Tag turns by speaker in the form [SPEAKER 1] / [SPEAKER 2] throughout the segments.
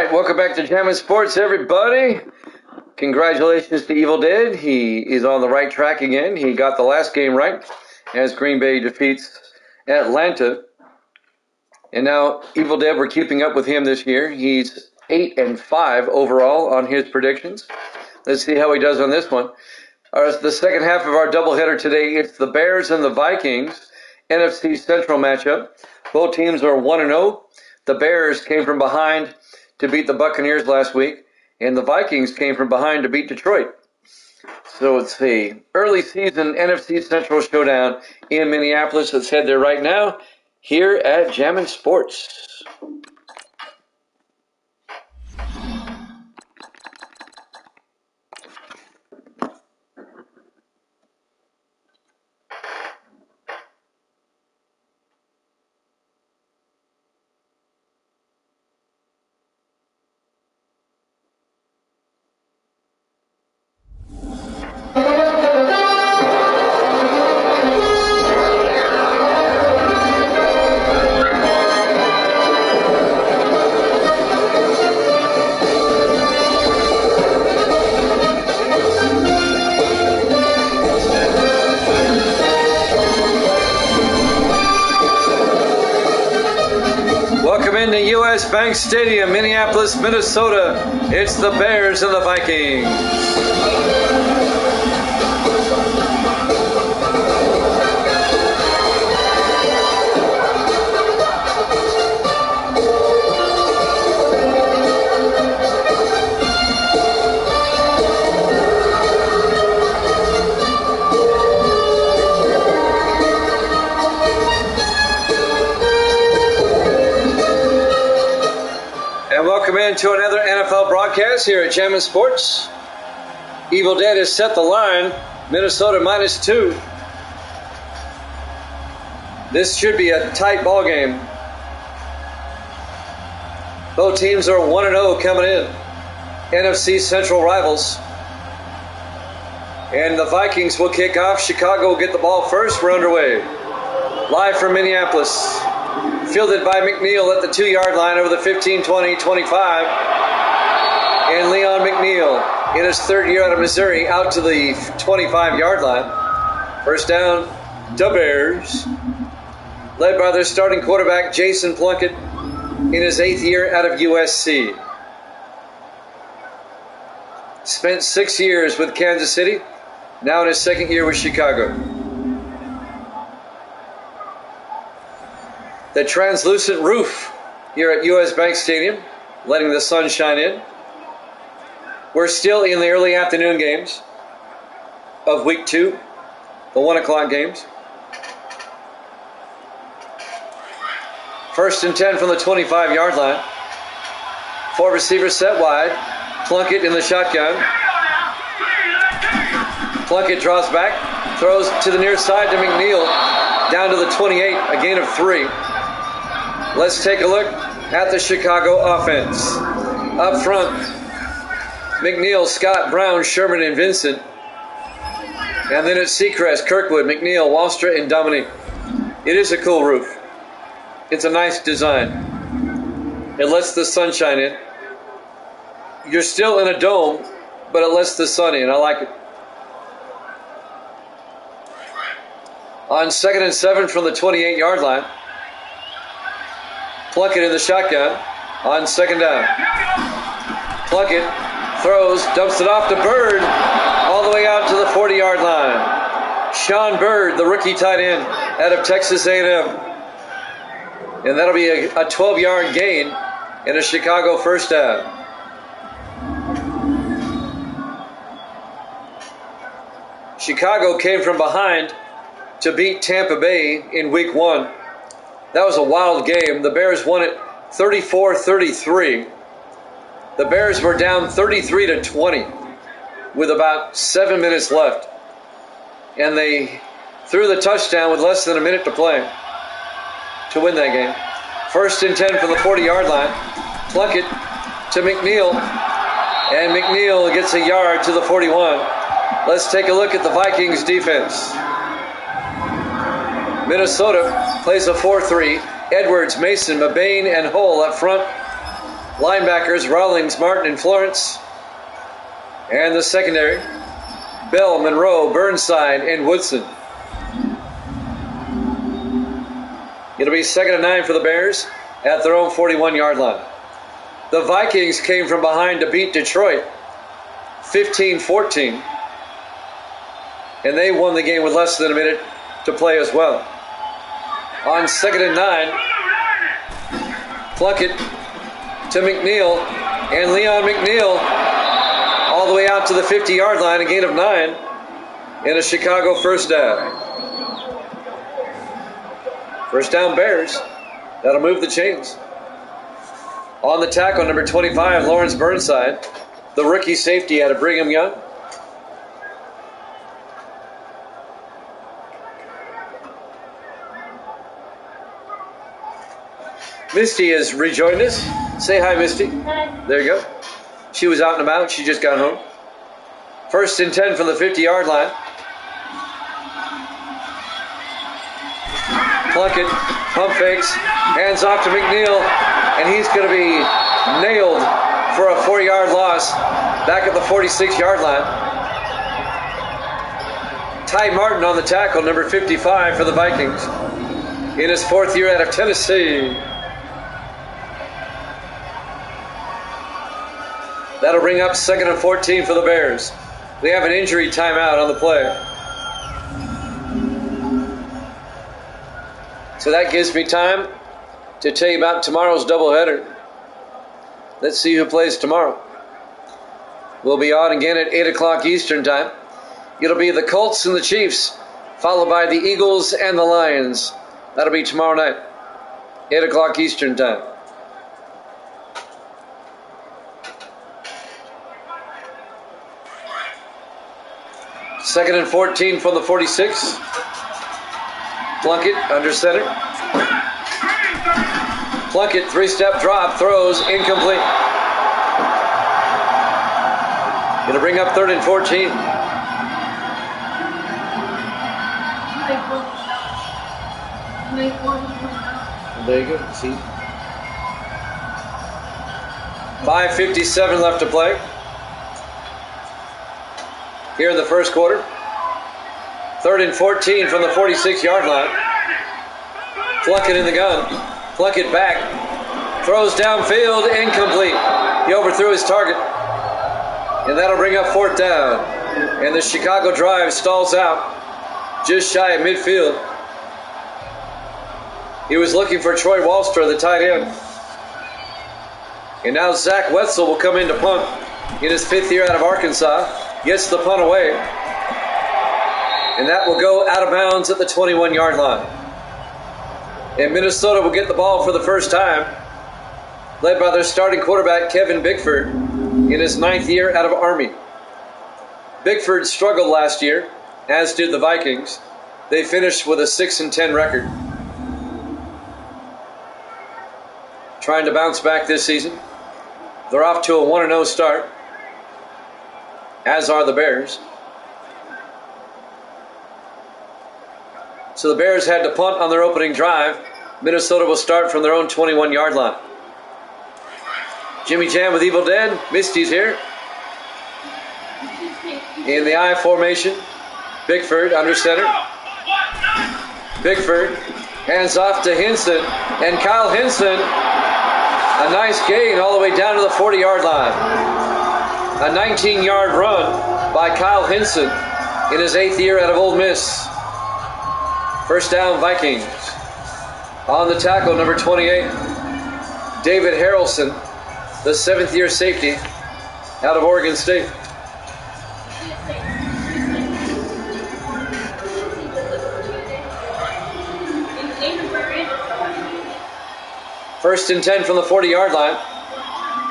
[SPEAKER 1] right, welcome back to Jammin' Sports, everybody. Congratulations to Evil Dead. He is on the right track again. He got the last game right as Green Bay defeats Atlanta. And now Evil Dead, we're keeping up with him this year. He's 8-5 overall on his predictions. Let's see how he does on this one. The second half of our doubleheader today, it's the Bears and the Vikings, NFC Central matchup. Both teams are 1-0. The Bears came from behind to beat the Buccaneers last week, and the Vikings came from behind to beat Detroit. So it's a early season NFC Central showdown in Minneapolis. Let's head there right now here at Jammin' Sports. Welcome into U.S. Bank Stadium, Minneapolis, Minnesota. It's the Bears and the Vikings. Welcome into another NFL broadcast here at Jammin' Sports. Evil Dead has set the line, Minnesota -2. This should be a tight ball game. Both teams are 1-0 coming in, NFC Central rivals. And the Vikings will kick off. Chicago will get the ball first. We're underway. Live from Minneapolis. Fielded by McNeil at the 2-yard line over the 15, 20, 25. And Leon McNeil in his third year out of Missouri out to the 25-yard line. First down, the Bears. Led by their starting quarterback, Jason Plunkett, in his 8th year out of USC. Spent 6 years with Kansas City, now in his 2nd year with Chicago. The translucent roof here at U.S. Bank Stadium, letting the sun shine in. We're still in the early afternoon games of week 2, the 1 o'clock games. First and 10 from the 25-yard line. 4 receivers set wide. Plunkett in the shotgun. Plunkett draws back, throws to the near side to McNeil, down to the 28, a gain of 3. Let's take a look at the Chicago offense. Up front, McNeil, Scott, Brown, Sherman, and Vincent. And then it's Seacrest, Kirkwood, McNeil, Wallstra, and Dominique. It is a cool roof. It's a nice design. It lets the sunshine in. You're still in a dome, but it lets the sun in. I like it. On 2nd and 7 from the 28-yard line. Plunkett in the shotgun on 2nd down. Plunkett throws, dumps it off to Bird, all the way out to the 40-yard line. Sean Bird, the rookie tight end out of Texas A&M. And that'll be a 12-yard gain and a Chicago first down. Chicago came from behind to beat Tampa Bay in week 1. That was a wild game. The Bears won it 34-33. The Bears were down 33-20 with about 7 minutes left. And they threw the touchdown with less than a minute to play to win that game. First and 10 from the 40-yard line. Plunkett to McNeil. And McNeil gets a yard to the 41. Let's take a look at the Vikings defense. Minnesota plays a 4-3. Edwards, Mason, Mabane, and Hull up front. Linebackers, Rawlings, Martin, and Florence. And the secondary, Bell, Monroe, Burnside, and Woodson. It'll be 2nd and 9 for the Bears at their own 41-yard line. The Vikings came from behind to beat Detroit 15-14. And they won the game with less than a minute to play as well. On 2nd and 9, Plunkett to McNeil, and Leon McNeil all the way out to the 50-yard line, a gain of 9, and a Chicago first down. First down Bears. That'll move the chains. On the tackle, number 25, Lawrence Burnside, the rookie safety out of Brigham Young. Misty has rejoined us. Say hi, Misty.
[SPEAKER 2] Hi.
[SPEAKER 1] There you go. She was out and about. She just got home. 1st and 10 from the 50-yard line. Plunkett, pump fakes, hands off to McNeil, and he's going to be nailed for a 4-yard loss back at the 46-yard line. Ty Martin on the tackle, number 55 for the Vikings, in his 4th year out of Tennessee. That'll bring up 2nd and 14 for the Bears. They have an injury timeout on the play. So that gives me time to tell you about tomorrow's doubleheader. Let's see who plays tomorrow. We'll be on again at 8 o'clock Eastern time. It'll be the Colts and the Chiefs, followed by the Eagles and the Lions. That'll be tomorrow night, 8 o'clock Eastern time. Second and 14 from the 46. Plunkett under center. Plunkett, 3-step drop, throws, incomplete. It'll bring up 3rd and 14. There you go. See? 5:57 left to play here in the first quarter. 3rd and 14 from the 46-yard line. Plunkett in the gun. Plunkett back. Throws downfield, incomplete. He overthrew his target. And that'll bring up 4th down. And the Chicago drive stalls out just shy of midfield. He was looking for Troy Walstra, the tight end. And now Zach Wetzel will come in to punt in his 5th year out of Arkansas. Gets the punt away. And that will go out of bounds at the 21-yard line. And Minnesota will get the ball for the first time, led by their starting quarterback, Kevin Bickford, in his 9th year out of Army. Bickford struggled last year, as did the Vikings. They finished with a 6-10 record. Trying to bounce back this season. They're off to a 1-0 start, as are the Bears. So the Bears had to punt on their opening drive. Minnesota will start from their own 21-yard line. Jimmy Jam with Evil Dead. Misty's here. In the I formation. Bickford under center. Bickford hands off to Hinson. And Kyle Hinson, a nice gain all the way down to the 40-yard line. A 19-yard run by Kyle Hinson in his 8th year out of Ole Miss. First down, Vikings. On the tackle, number 28, David Harrelson, the 7th year safety out of Oregon State. First and 10 from the 40-yard line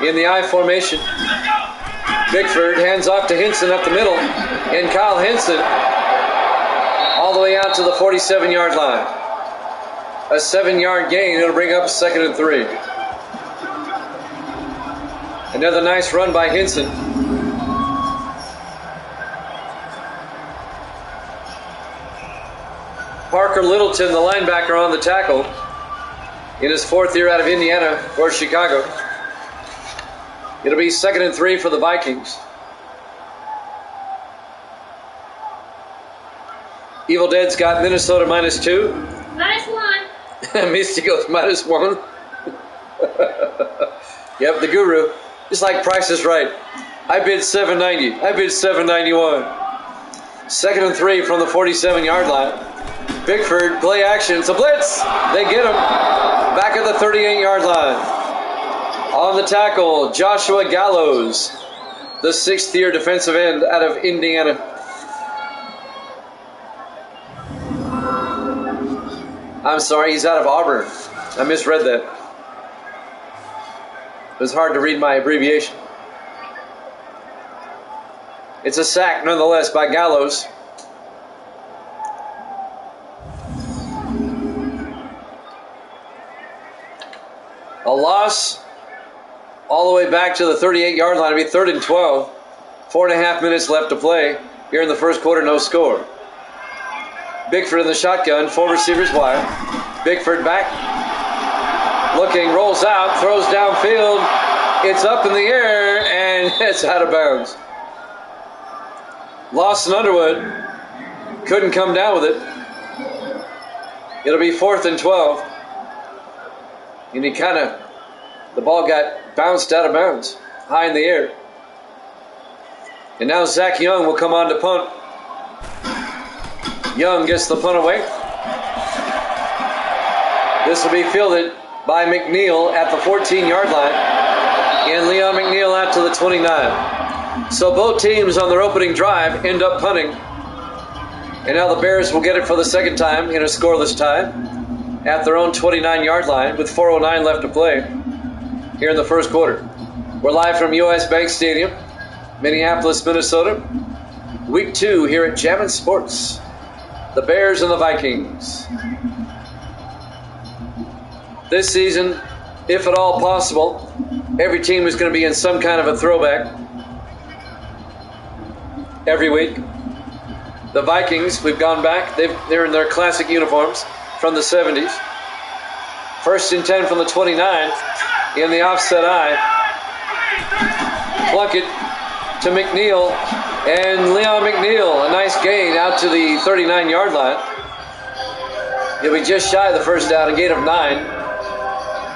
[SPEAKER 1] in the I formation. Bickford hands off to Hinson up the middle, and Kyle Hinson all the way out to the 47-yard line. A 7-yard gain. It'll bring up 2nd and 3. Another nice run by Hinson. Parker Littleton, the linebacker, on the tackle in his 4th year out of Indiana for Chicago. It'll be 2nd and 3 for the Vikings. Evil Dead's got Minnesota -2.
[SPEAKER 2] -1.
[SPEAKER 1] Misty goes -1. Yep, the guru. Just like Price is Right. I bid $7.90. I bid $7.91. 2nd and 3 from the 47-yard line. Bickford, play action. It's a blitz. They get him. Back at the 38-yard line. On the tackle, Joshua Gallows, the 6th-year defensive end out of Indiana. I'm sorry, he's out of Auburn. I misread that. It was hard to read my abbreviation. It's a sack, nonetheless, by Gallows. A loss all the way back to the 38-yard line. It'll be 3rd and 12. 4.5 minutes left to play. Here in the first quarter, no score. Bickford in the shotgun, 4 receivers wide. Bickford back. Looking, rolls out, throws downfield. It's up in the air, and it's out of bounds. Lawson Underwood couldn't come down with it. It'll be 4th and 12. And the ball got bounced out of bounds, high in the air. And now Zach Young will come on to punt. Young gets the punt away. This will be fielded by McNeil at the 14-yard line. And Leon McNeil out to the 29. So both teams on their opening drive end up punting. And now the Bears will get it for the second time in a scoreless tie at their own 29-yard line with 4:09 left to play here in the first quarter. We're live from US Bank Stadium, Minneapolis, Minnesota. Week 2 here at Jammin' Sports. The Bears and the Vikings. This season, if at all possible, every team is going to be in some kind of a throwback every week. The Vikings, we've gone back. They're in their classic uniforms from the 70s. 1st and 10 from the 29 in the offset eye. Plunkett to McNeil, and Leon McNeil, a nice gain out to the 39-yard line. He'll be just shy of the first down, a gain of 9.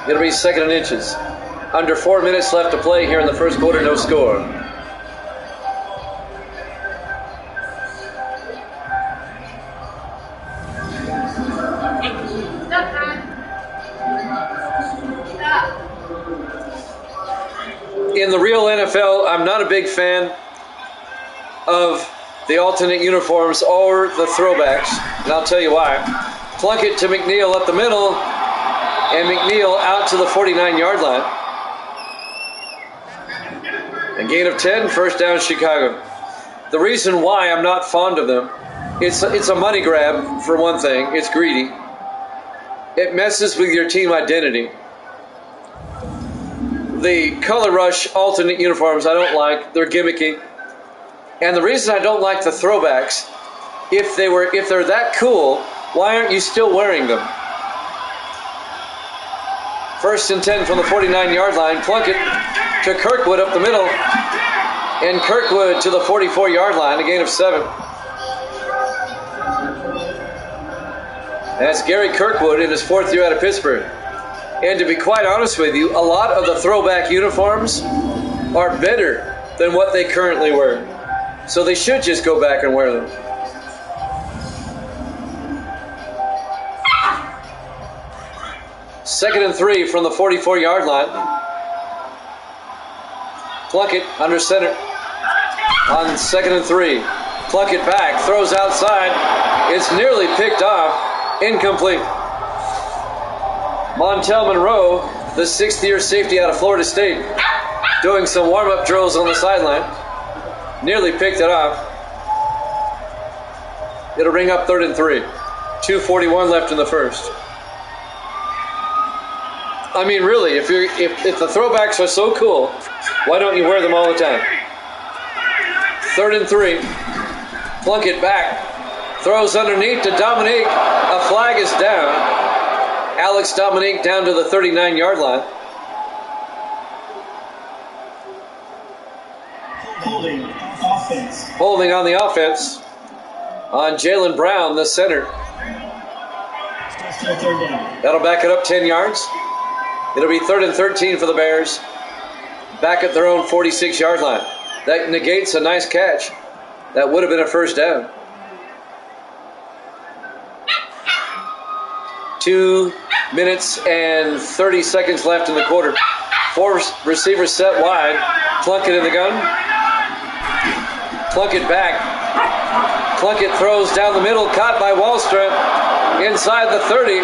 [SPEAKER 1] It'll be 2nd and inches. Under 4 minutes left to play here in the first quarter, no score. In the real NFL, I'm not a big fan of the alternate uniforms or the throwbacks, and I'll tell you why. Plunkett to McNeil up the middle, and McNeil out to the 49-yard line. A gain of 10, first down Chicago. The reason why I'm not fond of them, it's a money grab for one thing. It's greedy. It messes with your team identity. The color rush alternate uniforms I don't like. They're gimmicky. And the reason I don't like the throwbacks, if they're that cool, why aren't you still wearing them? 1st and 10 from the 49-yard line. Plunkett to Kirkwood up the middle. And Kirkwood to the 44-yard line, a gain of 7. That's Gary Kirkwood in his 4th year out of Pittsburgh. And to be quite honest with you, a lot of the throwback uniforms are better than what they currently wear. So they should just go back and wear them. Second and 3 from the 44-yard line. Plunkett under center on 2nd and 3. Plunkett back, throws outside. It's nearly picked off. Incomplete. Montel Monroe, the 6th-year safety out of Florida State, doing some warm-up drills on the sideline. Nearly picked it off. It'll bring up 3rd and 3. 2:41 left in the first. I mean, really, if the throwbacks are so cool, why don't you wear them all the time? 3rd and 3. Plunkett back. Throws underneath to Dominique. A flag is down. Alex Dominique down to the 39-yard line. Holding on the offense on Jalen Brown, the center. That'll back it up 10 yards. It'll be 3rd and 13 for the Bears. Back at their own 46-yard line. That negates a nice catch. That would have been a first down. 2 minutes and 30 seconds left in the quarter. 4 receivers set wide. Plunkett in the gun. Plunkett back. Plunkett throws down the middle, caught by Wallström. Inside the 30,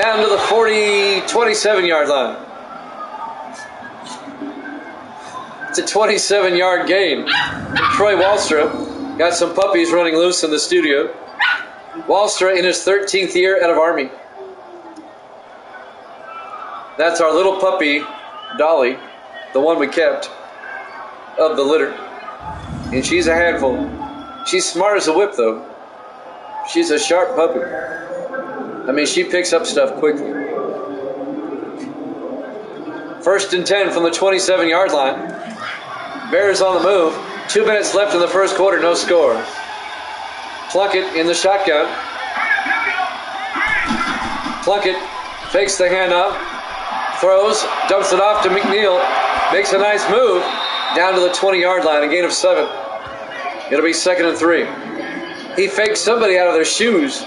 [SPEAKER 1] down to the 27-yard line. It's a 27-yard gain. Troy Wallström got some puppies running loose in the studio. Wallström in his 13th year out of Army. That's our little puppy, Dolly, the one we kept of the litter. And she's a handful. She's smart as a whip, though. She's a sharp puppy. I mean, she picks up stuff quickly. 1st and 10 from the 27-yard line. Bears on the move. 2 minutes left in the first quarter, no score. Plunkett in the shotgun. Plunkett fakes the handoff. Throws, dumps it off to McNeil. Makes a nice move down to the 20-yard line, a gain of 7. It'll be 2nd and 3. He faked somebody out of their shoes.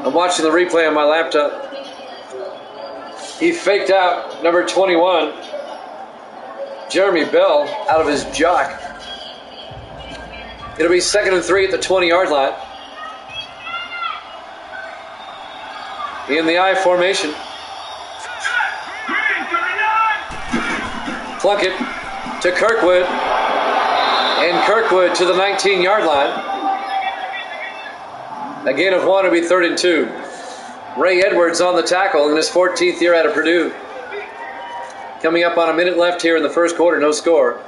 [SPEAKER 1] I'm watching the replay on my laptop. He faked out number 21, Jeremy Bell, out of his jock. It'll be 2nd and 3 at the 20-yard line. In the I formation. Plunkett to Kirkwood. And Kirkwood to the 19-yard line. A gain of 1 will be 3rd and 2. Ray Edwards on the tackle in his 14th year out of Purdue. Coming up on a minute left here in the first quarter, no score.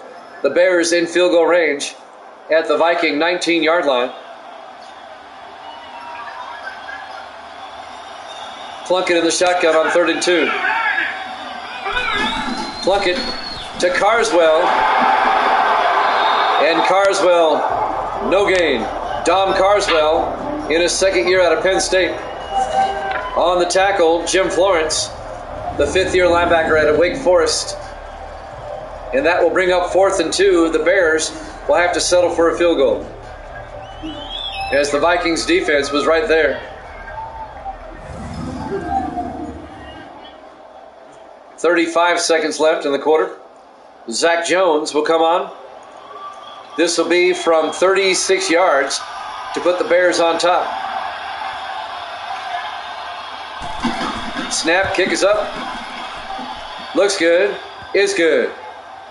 [SPEAKER 1] The Bears in field goal range at the Viking 19-yard line. Plunkett in the shotgun on 3rd and 2. Plunkett to Carswell. And Carswell, no gain. Dom Carswell in his 2nd year out of Penn State. On the tackle, Jim Florence, the 5th-year linebacker out of Wake Forest. And that will bring up 4th and 2. The Bears will have to settle for a field goal, as the Vikings defense was right there. 35 seconds left in the quarter. Zach Jones will come on. This will be from 36 yards to put the Bears on top. Snap, kick is up. Looks good, is good.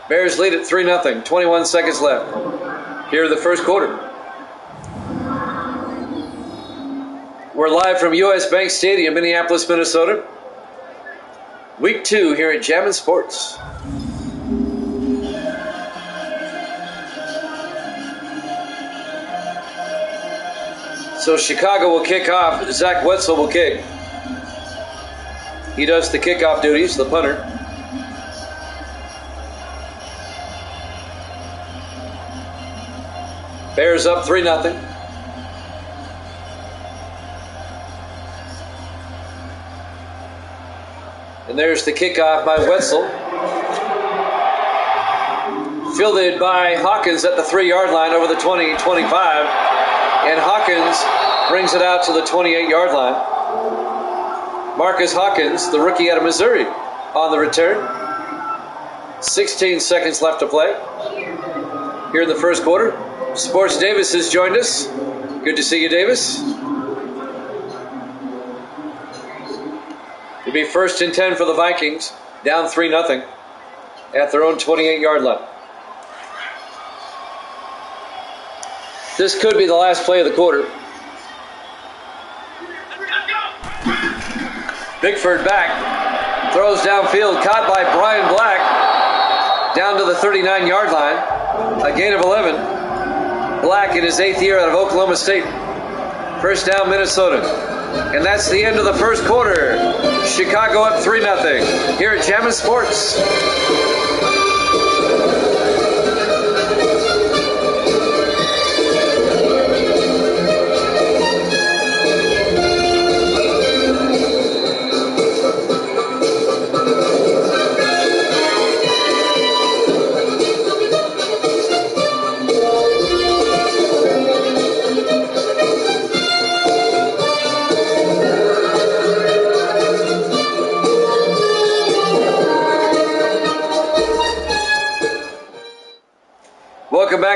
[SPEAKER 1] Bears lead at 3-0, 21 seconds left. Here in the first quarter. We're live from US Bank Stadium, Minneapolis, Minnesota. Week 2 here at Jammin' Sports. So Chicago will kick off. Zach Wetzel will kick. He does the kickoff duties, the punter. Bears up 3-0. And there's the kickoff by Wetzel. Fielded by Hawkins at the 3-yard line over the 20-25. And Hawkins brings it out to the 28-yard line. Marcus Hawkins, the rookie out of Missouri, on the return. 16 seconds left to play here in the first quarter. Sports Davis has joined us. Good to see you, Davis. It'll be 1st and 10 for the Vikings, down 3-0 at their own 28-yard line. This could be the last play of the quarter. Bickford back, throws downfield, caught by Brian Black, down to the 39-yard line, a gain of 11. Black in his 8th year out of Oklahoma State. First down, Minnesota. And that's the end of the first quarter. Chicago up 3-0 here at Jammin' Sports.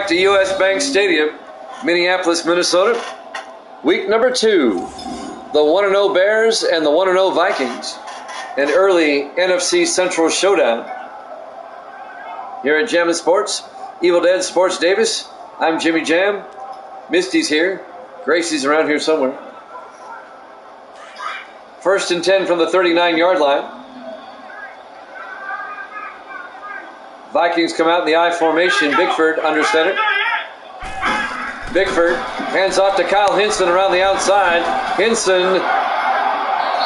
[SPEAKER 1] back to U.S. Bank Stadium, Minneapolis, Minnesota. Week number 2. The 1-0 Bears and the 1-0 Vikings. An early NFC Central showdown. Here at Jam and Sports, Evil Dead Sports Davis. I'm Jimmy Jam. Misty's here. Gracie's around here somewhere. 1st and 10 from the 39-yard line. Vikings come out in the I formation. Bickford under center. Bickford hands off to Kyle Hinson around the outside. Hinson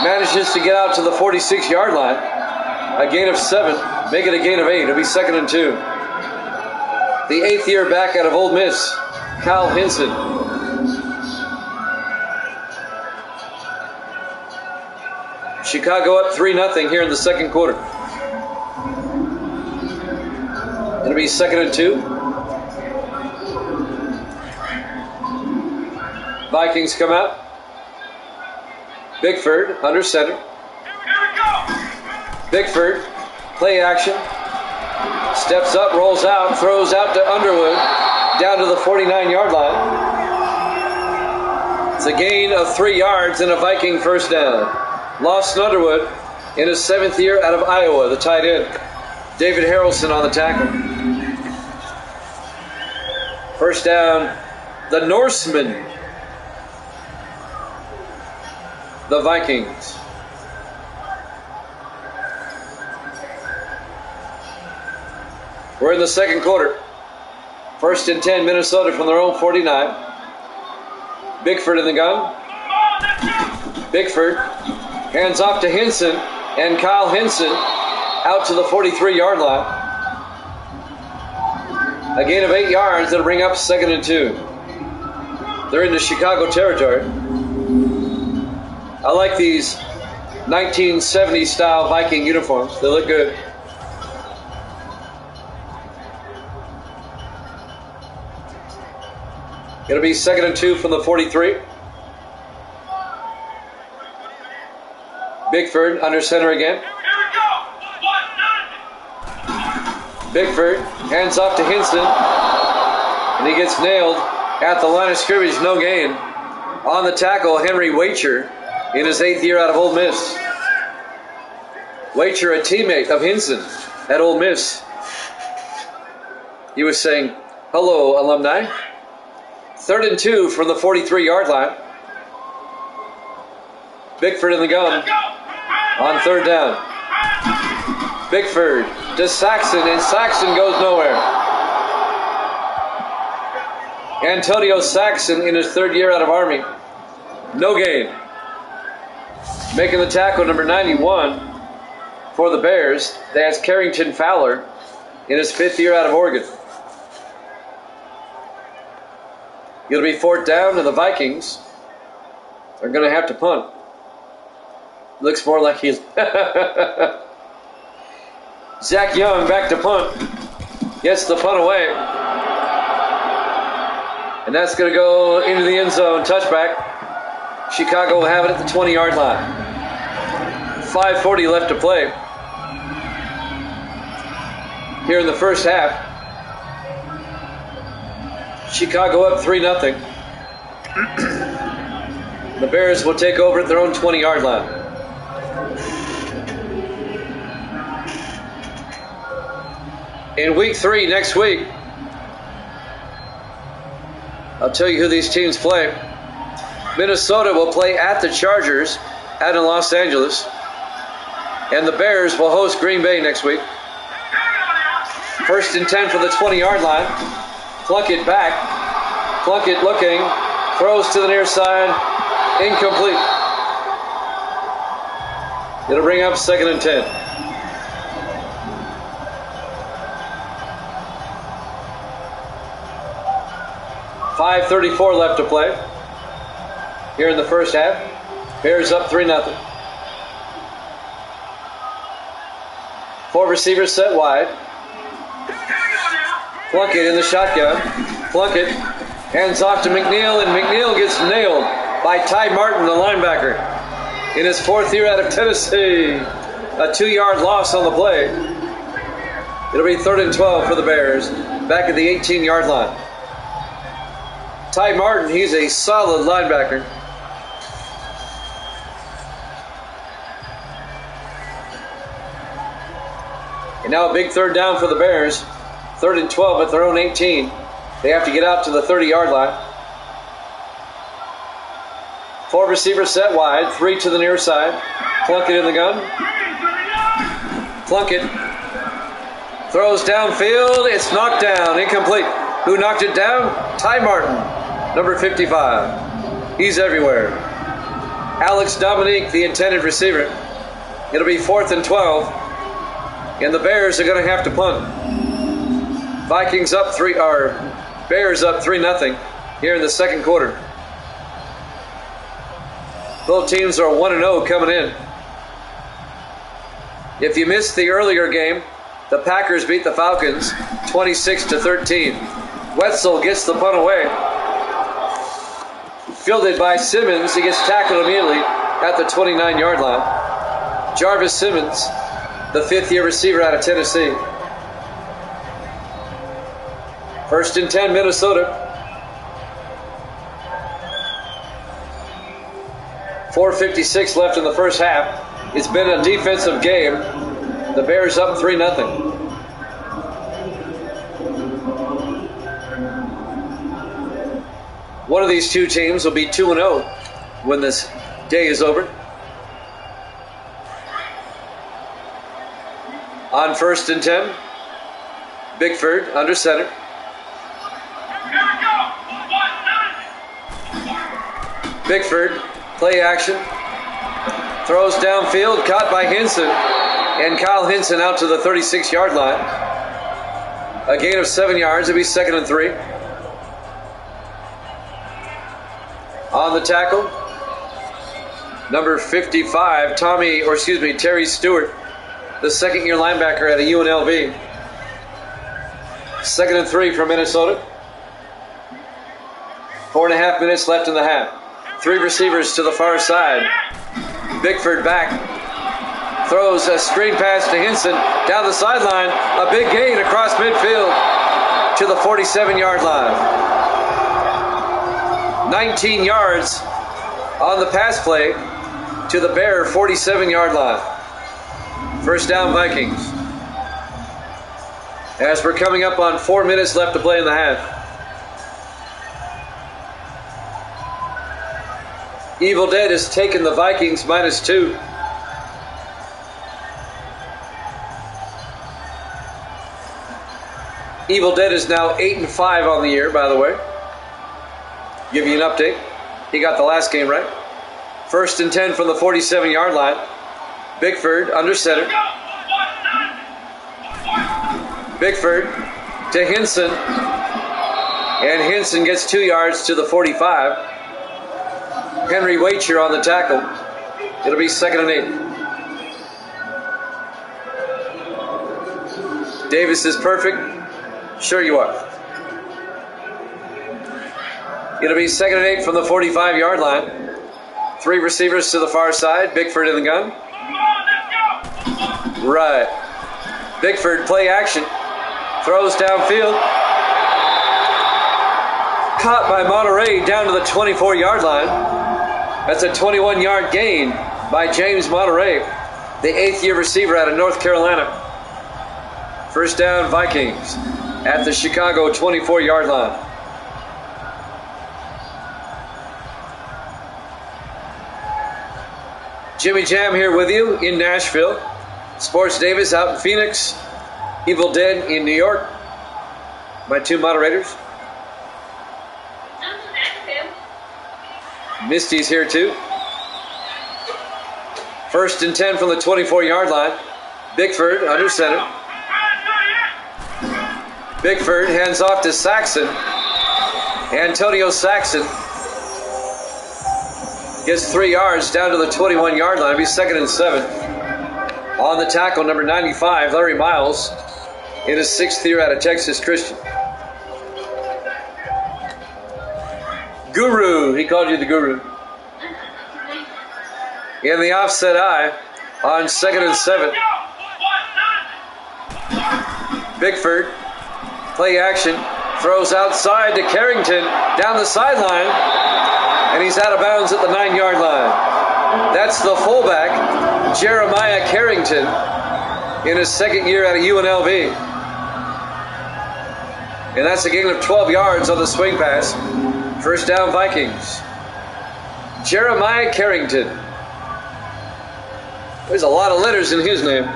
[SPEAKER 1] manages to get out to the 46-yard line. A gain of 7. Make it a gain of 8. It'll be 2nd and 2. The 8th year back out of Ole Miss, Kyle Hinson. Chicago up 3-0 here in the second quarter. It'll be 2nd and 2. Vikings come out. Bickford under center. Bickford, play action. Steps up, rolls out, throws out to Underwood, down to the 49-yard line. It's a gain of 3 yards and a Viking first down. Lawson Underwood in his 7th year out of Iowa, the tight end. David Harrelson on the tackle. First down, the Norsemen, the Vikings. We're in the second quarter. 1st and 10, Minnesota from their own 49. Bickford in the gun. Bickford hands off to Hinson, and Kyle Hinson out to the 43-yard line. A gain of 8 yards. That'll bring up 2nd and 2. They're into Chicago territory. I like these 1970s style Viking uniforms. They look good. It'll be 2nd and 2 from the 43. Bickford under center again. Bickford hands off to Hinson, and he gets nailed at the line of scrimmage. No gain. On the tackle, Henry Wacher in his 8th year out of Ole Miss. Wacher, a teammate of Hinson at Ole Miss. He was saying, "Hello, alumni." 3rd and 2 from the 43-yard line. Bickford in the gun on 3rd down. Bickford to Saxon, and Saxon goes nowhere. Antonio Saxon in his 3rd year out of Army. No gain. Making the tackle, number 91 for the Bears. That's Carrington Fowler in his 5th year out of Oregon. It'll be 4th down, and the Vikings are going to have to punt. Looks more like he's... Zach Young back to punt. Gets the punt away. And that's going to go into the end zone. Touchback. Chicago will have it at the 20-yard line. 5:40 left to play here in the first half. Chicago up 3-0. The Bears will take over at their own 20-yard line. In week 3 next week, I'll tell you who these teams play. Minnesota will play at the Chargers out in Los Angeles. And the Bears will host Green Bay next week. 1st and 10 for the 20-yard line. Plunkett back. Plunkett looking. Throws to the near side. Incomplete. It'll bring up 2nd and 10. .5:34 left to play here in the first half. Bears up 3-0. 4 receivers set wide. Plunkett in the shotgun. Plunkett hands off to McNeil, and McNeil gets nailed by Ty Martin, the linebacker, in his 4th year out of Tennessee. A 2-yard loss on the play. It'll be 3rd and 12 for the Bears, back at the 18-yard line. Ty Martin, he's a solid linebacker. And now a big third down for the Bears. 3rd and 12 at their own 18. They have to get out to the 30-yard line. 4 receivers set wide, 3 to the near side. Plunkett in the gun. Plunkett throws downfield. It's knocked down, incomplete. Who knocked it down? Ty Martin, number 55. He's everywhere. Alex Dominique, the intended receiver. It'll be 4th and 12. And the Bears are going to have to punt. Bears up 3-0 here in the second quarter. Both teams are 1-0 coming in. If you missed the earlier game, the Packers beat the Falcons 26-13. Wetzel gets the punt away. Fielded by Simmons. He gets tackled immediately at the 29-yard line. Jarvis Simmons, the 5th-year receiver out of Tennessee. 1st and 10, Minnesota. 4:56 left in the first half. It's been a defensive game. The Bears up 3-0. One of these two teams will be 2-0 when this day is over. On 1st and 10, Bickford under center. Bickford, play action. Throws downfield, caught by Henson. And Kyle Henson out to the 36-yard line. A gain of 7 yards. It'll be 2nd and 3. On the tackle, number 55, Terry Stewart, the 2nd-year linebacker at a UNLV. 2nd and 3 for Minnesota. 4.5 minutes left in the half. 3 receivers to the far side. Bickford back. Throws a screen pass to Henson. Down the sideline. A big gain across midfield to the 47-yard line. 19 yards on the pass play to the Bear 47-yard line. First down, Vikings. As we're coming up on 4 minutes left to play in the half. Evil Dead has taken the Vikings -2. Evil Dead is now 8-5 on the year, by the way. Give you an update. He got the last game right. 1st and 10 from the 47-yard line. Bickford under center. Bickford to Henson. And Henson gets 2 yards to the 45. Henry Wacher on the tackle. It'll be 2nd and 8. Davis is perfect. Sure you are. It'll be 2nd and 8 from the 45-yard line. 3 receivers to the far side. Bickford in the gun. Right. Bickford, play action. Throws downfield. Caught by Monterey down to the 24-yard line. That's a 21-yard gain by James Monterey, the 8th-year receiver out of North Carolina. First down, Vikings at the Chicago 24-yard line. Jimmy Jam here with you in Nashville. Sports Davis out in Phoenix. Evil Dead in New York. My 2 moderators. Misty's here too. 1st and 10 from the 24-yard line. Bickford under center. Bickford hands off to Saxon. Antonio Saxon gets 3 yards down to the 21-yard line. It'll be 2nd and 7. On the tackle, number 95, Larry Miles, in his 6th year out of Texas Christian. Guru, he called you the Guru. In the offset eye on 2nd and 7. Bickford, play action, Throws outside to Carrington down the sideline, and he's out of bounds at the 9-yard line. That's the fullback, Jeremiah Carrington, in his second year out of UNLV. And that's a gain of 12 yards on the swing pass. First down, Vikings. Jeremiah Carrington. There's a lot of letters in his name.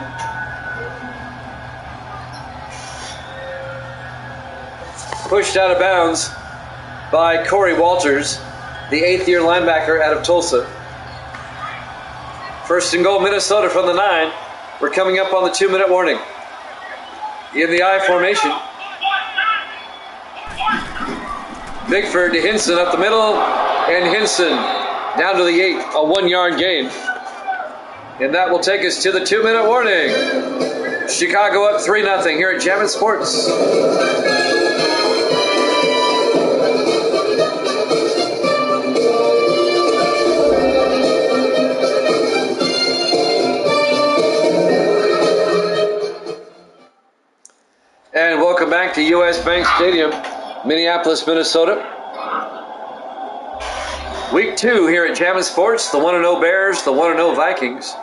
[SPEAKER 1] Pushed out of bounds by Corey Walters, the 8th-year linebacker out of Tulsa. First and goal, Minnesota from the 9. We're coming up on the 2-minute warning. In the I formation. Bigford to Hinson up the middle, and Hinson down to the 8, a 1-yard gain. And that will take us to the 2-minute warning. Chicago up 3-0 here at Jammin' Sports. And welcome back to US Bank Stadium, Minneapolis, Minnesota. Week 2 here at Jammin' Sports, the 1-0 Bears, the 1-0 Vikings.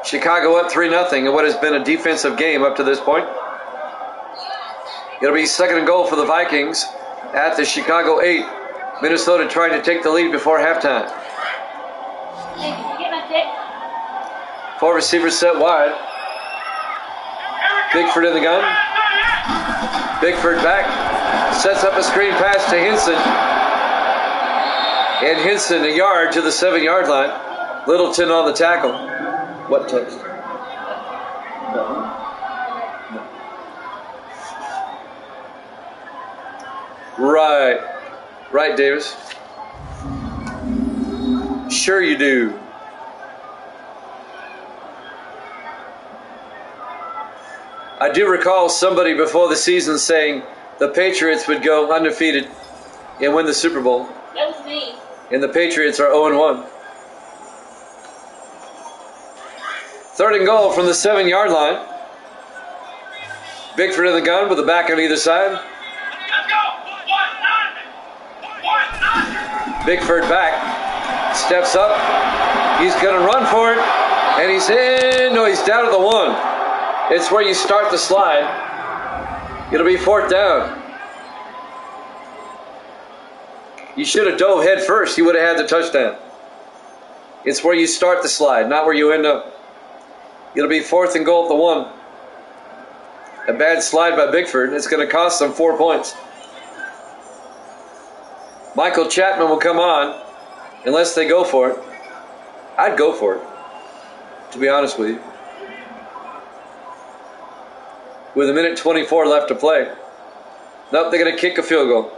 [SPEAKER 1] Chicago up 3-0 in what has been a defensive game up to this point. It'll be second and goal for the Vikings at the Chicago 8. Minnesota trying to take the lead before halftime. 4 receivers set wide. Bigford in the gun. Bigford back. Sets up a screen pass to Hinson. And Hinson a yard to the 7-yard line. Littleton on the tackle. What text? No. Right, Davis. Sure you do. I do recall somebody before the season saying the Patriots would go undefeated and win the Super Bowl.
[SPEAKER 2] That was me.
[SPEAKER 1] And the Patriots are 0-1. Third and goal from the 7-yard line. Bigford in the gun with the back on either side. Bigford back. Steps up. He's going to run for it. And he's in. No, he's down at the 1. It's where you start the slide. It'll be 4th down. You should have dove head first. You would have had the touchdown. It's where you start the slide, not where you end up. It'll be 4th and goal at the 1. A bad slide by Bigford. It's going to cost them 4 points. Michael Chapman will come on unless they go for it. I'd go for it, to be honest with you. With 1:24 left to play. Nope, they're going to kick a field goal.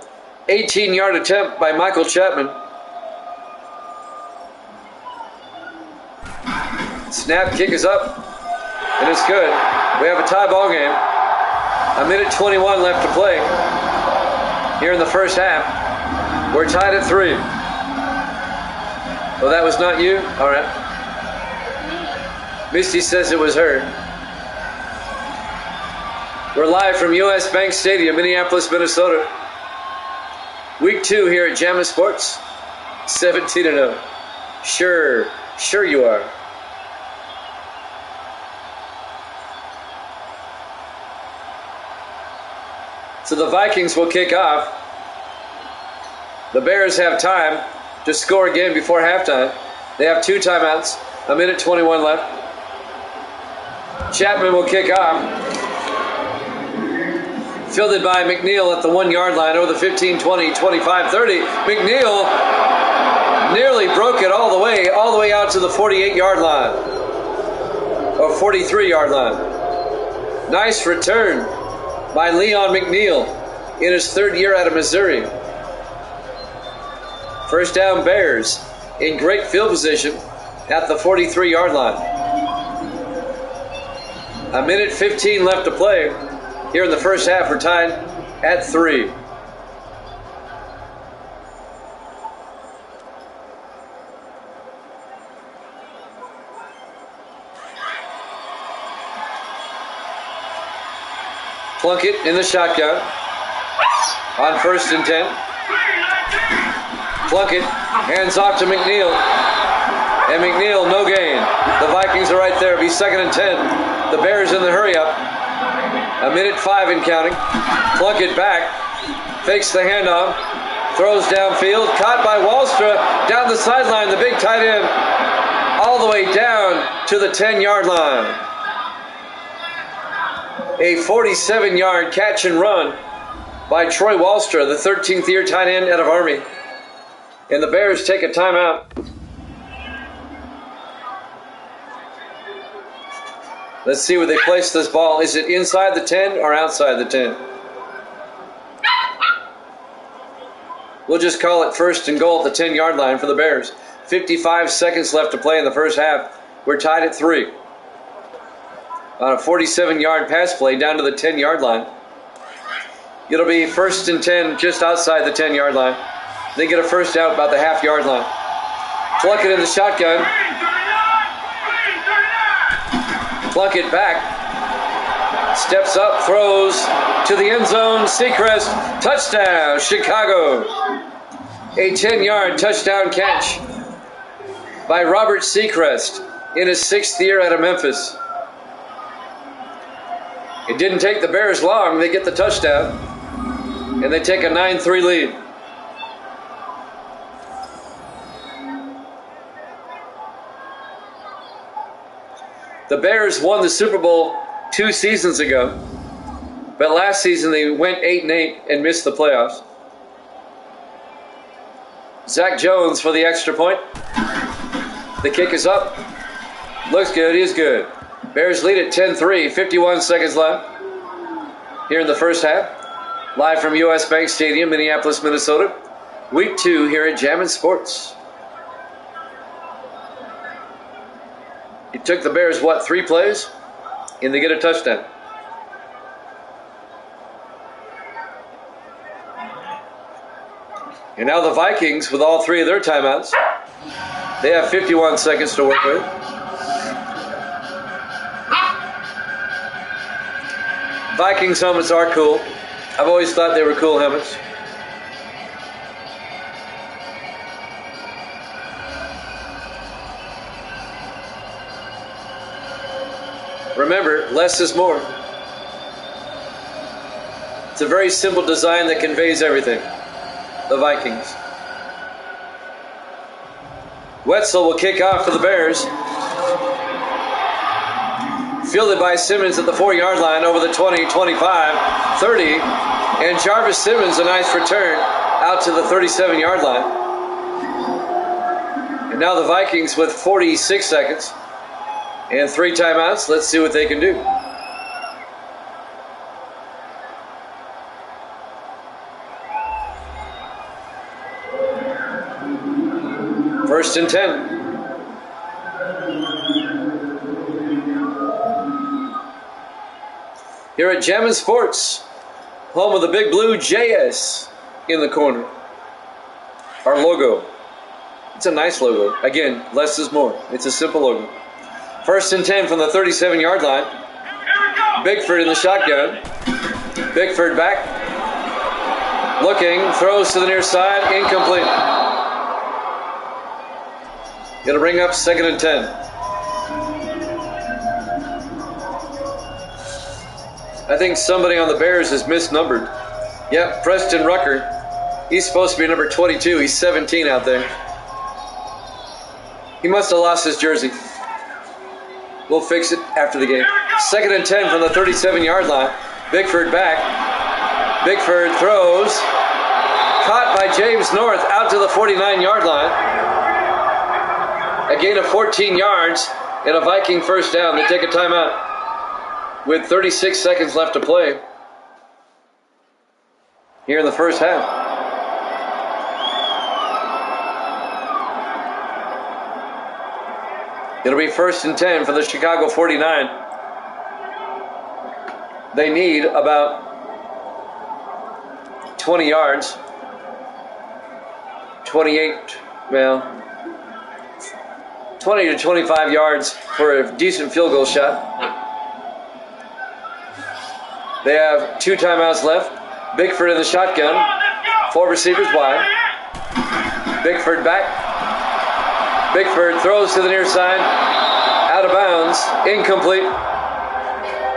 [SPEAKER 1] 18-yard attempt by Michael Chapman. Snap, kick is up, and it's good. We have a tie ball game. 1:21 left to play here in the first half. We're tied at 3. Well, that was not you? All right. Misty says it was her. We're live from US Bank Stadium, Minneapolis, Minnesota. Week 2 here at Jammin' Sports. 17-0. Sure you are. So the Vikings will kick off. The Bears have time to score again before halftime. They have 2 timeouts. 1:21 left. Chapman will kick off. Fielded by McNeil at the 1-yard line over the 15, 20, 25, 30. McNeil nearly broke it all the way out to the 48-yard line. Or 43-yard line. Nice return by Leon McNeil in his 3rd year out of Missouri. First down, Bears in great field position at the 43-yard line. 1:15 left to play. Here in the first half, we're tied at 3. Plunkett in the shotgun. on 1st and 10. Plunkett hands off to McNeil. And McNeil, no gain. The Vikings are right there. It'll be 2nd and 10. The Bears in the hurry up. 1:05 and counting. Plunkett back. Fakes the handoff. Throws downfield. Caught by Wallstra. Down the sideline. The big tight end. All the way down to the 10-yard line. A 47-yard catch and run by Troy Wallstra, the 13th year tight end out of Army. And the Bears take a timeout. Let's see where they place this ball. Is it inside the 10 or outside the 10? We'll just call it 1st and goal at the 10-yard line for the Bears. 55 seconds left to play in the first half. We're tied at 3. On a 47-yard pass play down to the 10-yard line. It'll be 1st and 10 just outside the 10-yard line. They get a first out about the half-yard line. Plunkett in the shotgun. Plunkett back. Steps up, throws to the end zone. Seacrest, touchdown, Chicago. A 10-yard touchdown catch by Robert Seacrest in his 6th year out of Memphis. It didn't take the Bears long. They get the touchdown, and they take a 9-3 lead. The Bears won the Super Bowl 2 seasons ago, but last season they went 8-8 and missed the playoffs. Zach Jones for the extra point. The kick is up. Looks good, is good. Bears lead at 10-3, 51 seconds left here in the first half. Live from US Bank Stadium, Minneapolis, Minnesota. Week 2 here at Jammin' Sports. It took the Bears, 3 plays? And they get a touchdown. And now the Vikings, with all 3 of their timeouts, they have 51 seconds to work with. Vikings helmets are cool. I've always thought they were cool helmets. Remember, less is more. It's a very simple design that conveys everything. The Vikings. Wetzel will kick off for the Bears. Fielded by Simmons at the 4-yard line over the 20, 25, 30. And Jarvis Simmons, a nice return out to the 37-yard line. And now the Vikings with 46 seconds and 3 timeouts. Let's see what they can do. First and 10. Here at Jammin' Sports, home of the Big Blue JS in the corner. Our logo. It's a nice logo. Again, less is more. It's a simple logo. First and 10 from the 37-yard line. Bickford in the shotgun. Bickford back. Looking, throws to the near side, incomplete. It'll bring up 2nd and 10. I think somebody on the Bears is misnumbered. Yep, Preston Rucker. He's supposed to be number 22. He's 17 out there. He must have lost his jersey. We'll fix it after the game. 2nd and 10 from the 37-yard line. Bickford back. Bickford throws. Caught by James North out to the 49-yard line. A gain of 14 yards and a Viking first down. They take a timeout with 36 seconds left to play here in the first half. It'll be 1st and 10 for the Chicago 49. They need about 20 yards. 28, 20 to 25 yards for a decent field goal shot. They have 2 timeouts left. Bickford in the shotgun. 4 receivers wide. Bickford back. Bickford throws to the near side. Out of bounds. Incomplete.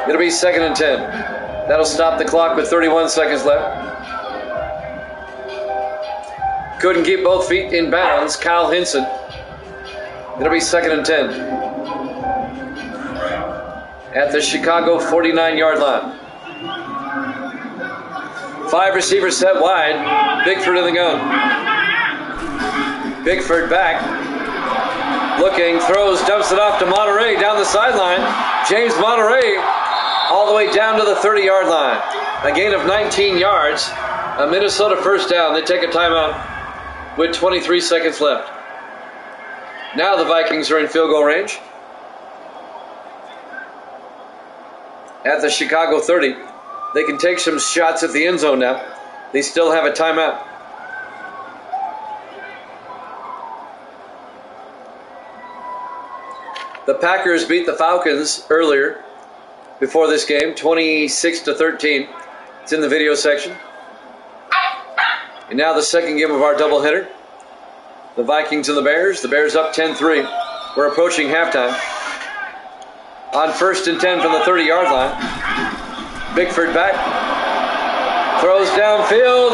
[SPEAKER 1] It'll be 2nd and 10. That'll stop the clock with 31 seconds left. Couldn't keep both feet in bounds. Kyle Hinson. It'll be 2nd and 10. At the Chicago 49-yard line. 5 receivers set wide. Bickford in the gun. Bickford back. Looking, throws, dumps it off to Monterey down the sideline. James Monterey all the way down to the 30-yard line. A gain of 19 yards. A Minnesota first down. They take a timeout with 23 seconds left. Now the Vikings are in field goal range. At the Chicago 30. They can take some shots at the end zone now. They still have a timeout. The Packers beat the Falcons earlier before this game, 26-13. It's in the video section. And now the second game of our doubleheader. The Vikings and the Bears. The Bears up 10-3. We're approaching halftime. On 1st and 10 from the 30-yard line. Bickford back. Throws downfield.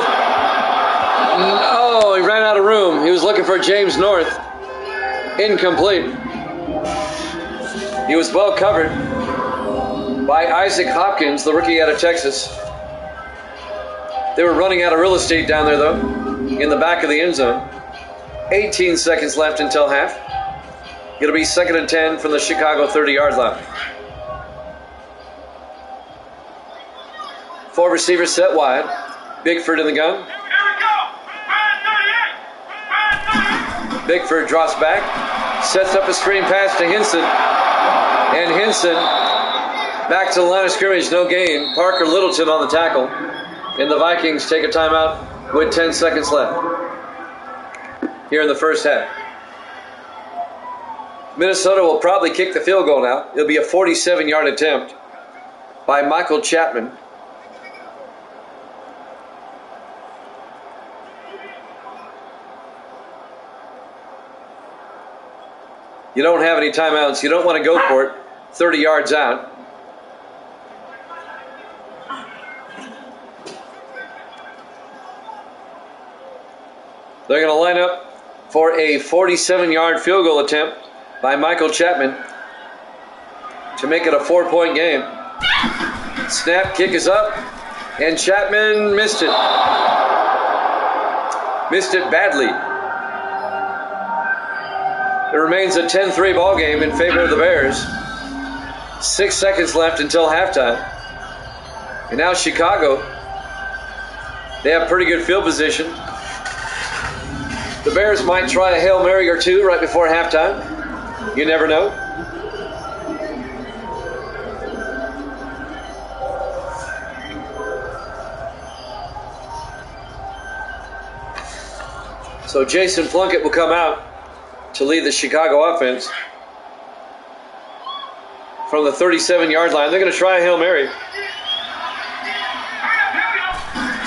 [SPEAKER 1] Oh, he ran out of room. He was looking for James North. Incomplete. He was well covered by Isaac Hopkins, the rookie out of Texas. They were running out of real estate down there, though, in the back of the end zone. 18 seconds left until half. It'll be 2nd and 10 from the Chicago 30-yard line. 4 receivers set wide. Bickford in the gun. Bickford drops back. Sets up a screen pass to Hinson. And Hinson back to the line of scrimmage. No gain. Parker Littleton on the tackle. And the Vikings take a timeout with 10 seconds left here in the first half. Minnesota will probably kick the field goal now. It'll be a 47-yard attempt by Michael Chapman. You don't have any timeouts. You don't want to go for it 30 yards out. They're going to line up for a 47-yard field goal attempt by Michael Chapman to make it a 4-point game. Snap, kick is up, and Chapman missed it. Missed it badly. It remains a 10-3 ball game in favor of the Bears. 6 seconds left until halftime. And now Chicago, they have pretty good field position. The Bears might try a Hail Mary or two right before halftime. You never know. So Jason Plunkett will come out to lead the Chicago offense from the 37-yard line. They're going to try a Hail Mary.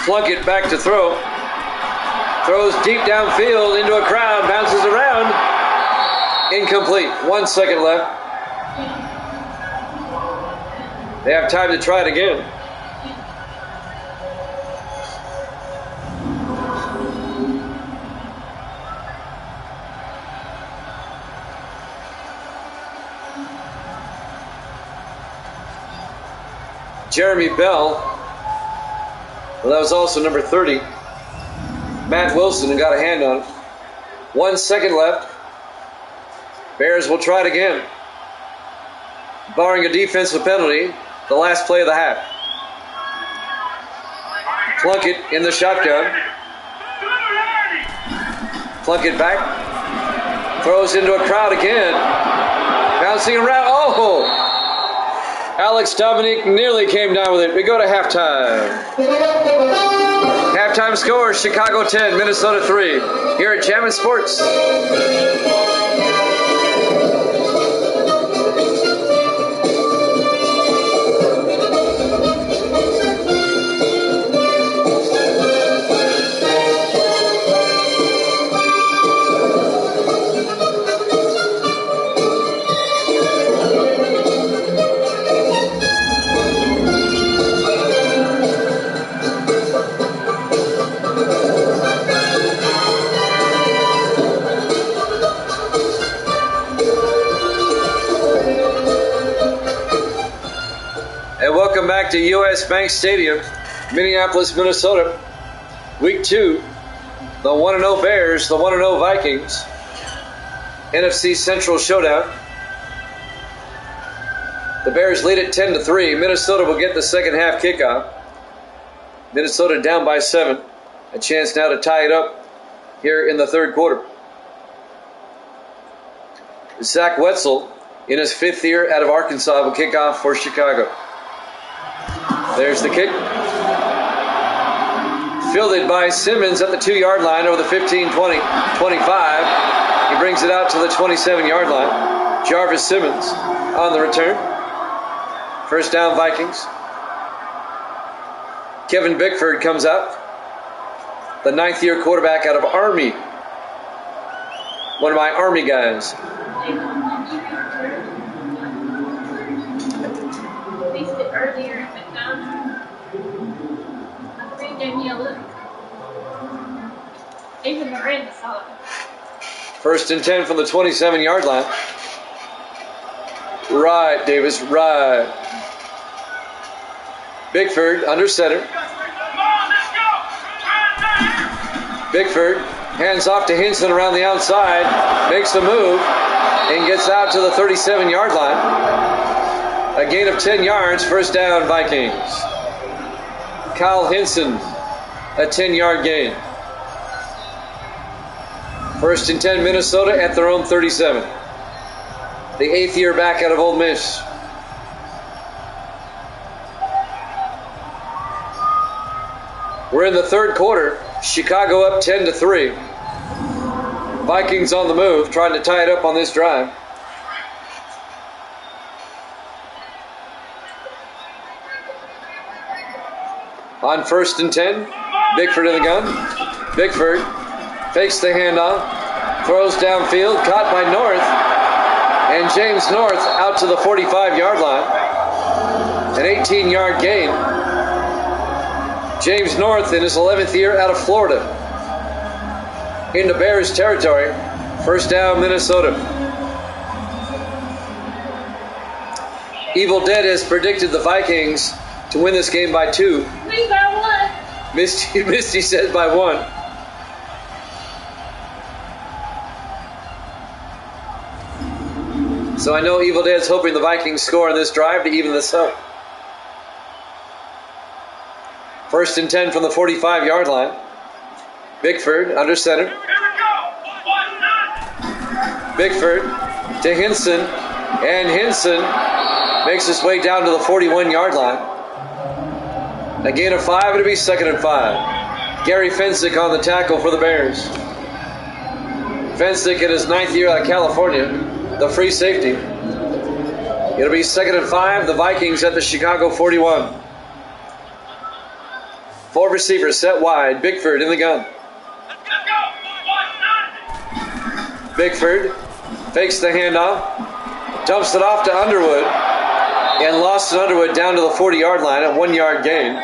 [SPEAKER 1] Plunkett back to throw. Throws deep downfield into a crowd, bounces around. Incomplete. 1 second left. They have time to try it again. Jeremy Bell, well, that was also number 30. Matt Wilson got a hand on it. 1 second left. Bears will try it again. Barring a defensive penalty, the last play of the half. Plunkett in the shotgun. Plunkett back. Throws into a crowd again. Bouncing around. Oh! Alex Dominique nearly came down with it. We go to halftime. Halftime score, Chicago 10, Minnesota 3. Here at Jammin' Sports. back to U.S. Bank Stadium, Minneapolis, Minnesota. Week 2, the 1-0 Bears, the 1-0 Vikings. NFC Central Showdown. The Bears lead it 10-3. Minnesota will get the second half kickoff. Minnesota down by 7. A chance now to tie it up here in the third quarter. Zach Wetzel, in his 5th year out of Arkansas, will kick off for Chicago. There's the kick. Fielded by Simmons at the 2-yard line over the 15, 20, 25. He brings it out to the 27-yard line. Jarvis Simmons on the return. First down, Vikings. Kevin Bickford comes out. The 9th-year quarterback out of Army. One of my Army guys. First and 10 from the 27-yard line. Right, Davis, right. Bickford under center. Bickford hands off to Hinson around the outside, makes a move, and gets out to the 37-yard line. A gain of 10 yards, first down, Vikings. Kyle Hinson, a 10-yard gain. First and 10, Minnesota at their own 37. The 8th year back out of Ole Miss. We're in the third quarter. Chicago up 10-3. Vikings on the move, trying to tie it up on this drive. On first and 10, Bickford in the gun. Bickford fakes the handoff, throws downfield, caught by North, and James North out to the 45-yard line. An 18-yard gain. James North in his 11th year out of Florida. Into Bears territory. First down, Minnesota. Evil Dead has predicted the Vikings to win this game by 2.
[SPEAKER 2] We by 1.
[SPEAKER 1] Misty says by 1. So I know Evil Dead's hoping the Vikings score on this drive to even this up. First and 10 from the 45-yard line. Bickford under center. Bickford to Hinson. And Hinson makes his way down to the 41-yard line. A gain of 5, it'll be 2nd and 5. Gary Fensick on the tackle for the Bears. Fensick in his 9th year out of California, the free safety. It'll be 2nd and 5, the Vikings at the Chicago 41. 4 receivers set wide. Bickford in the gun. Bickford fakes the handoff, dumps it off to Underwood, and lost to Underwood down to the 40-yard line at 1-yard gain.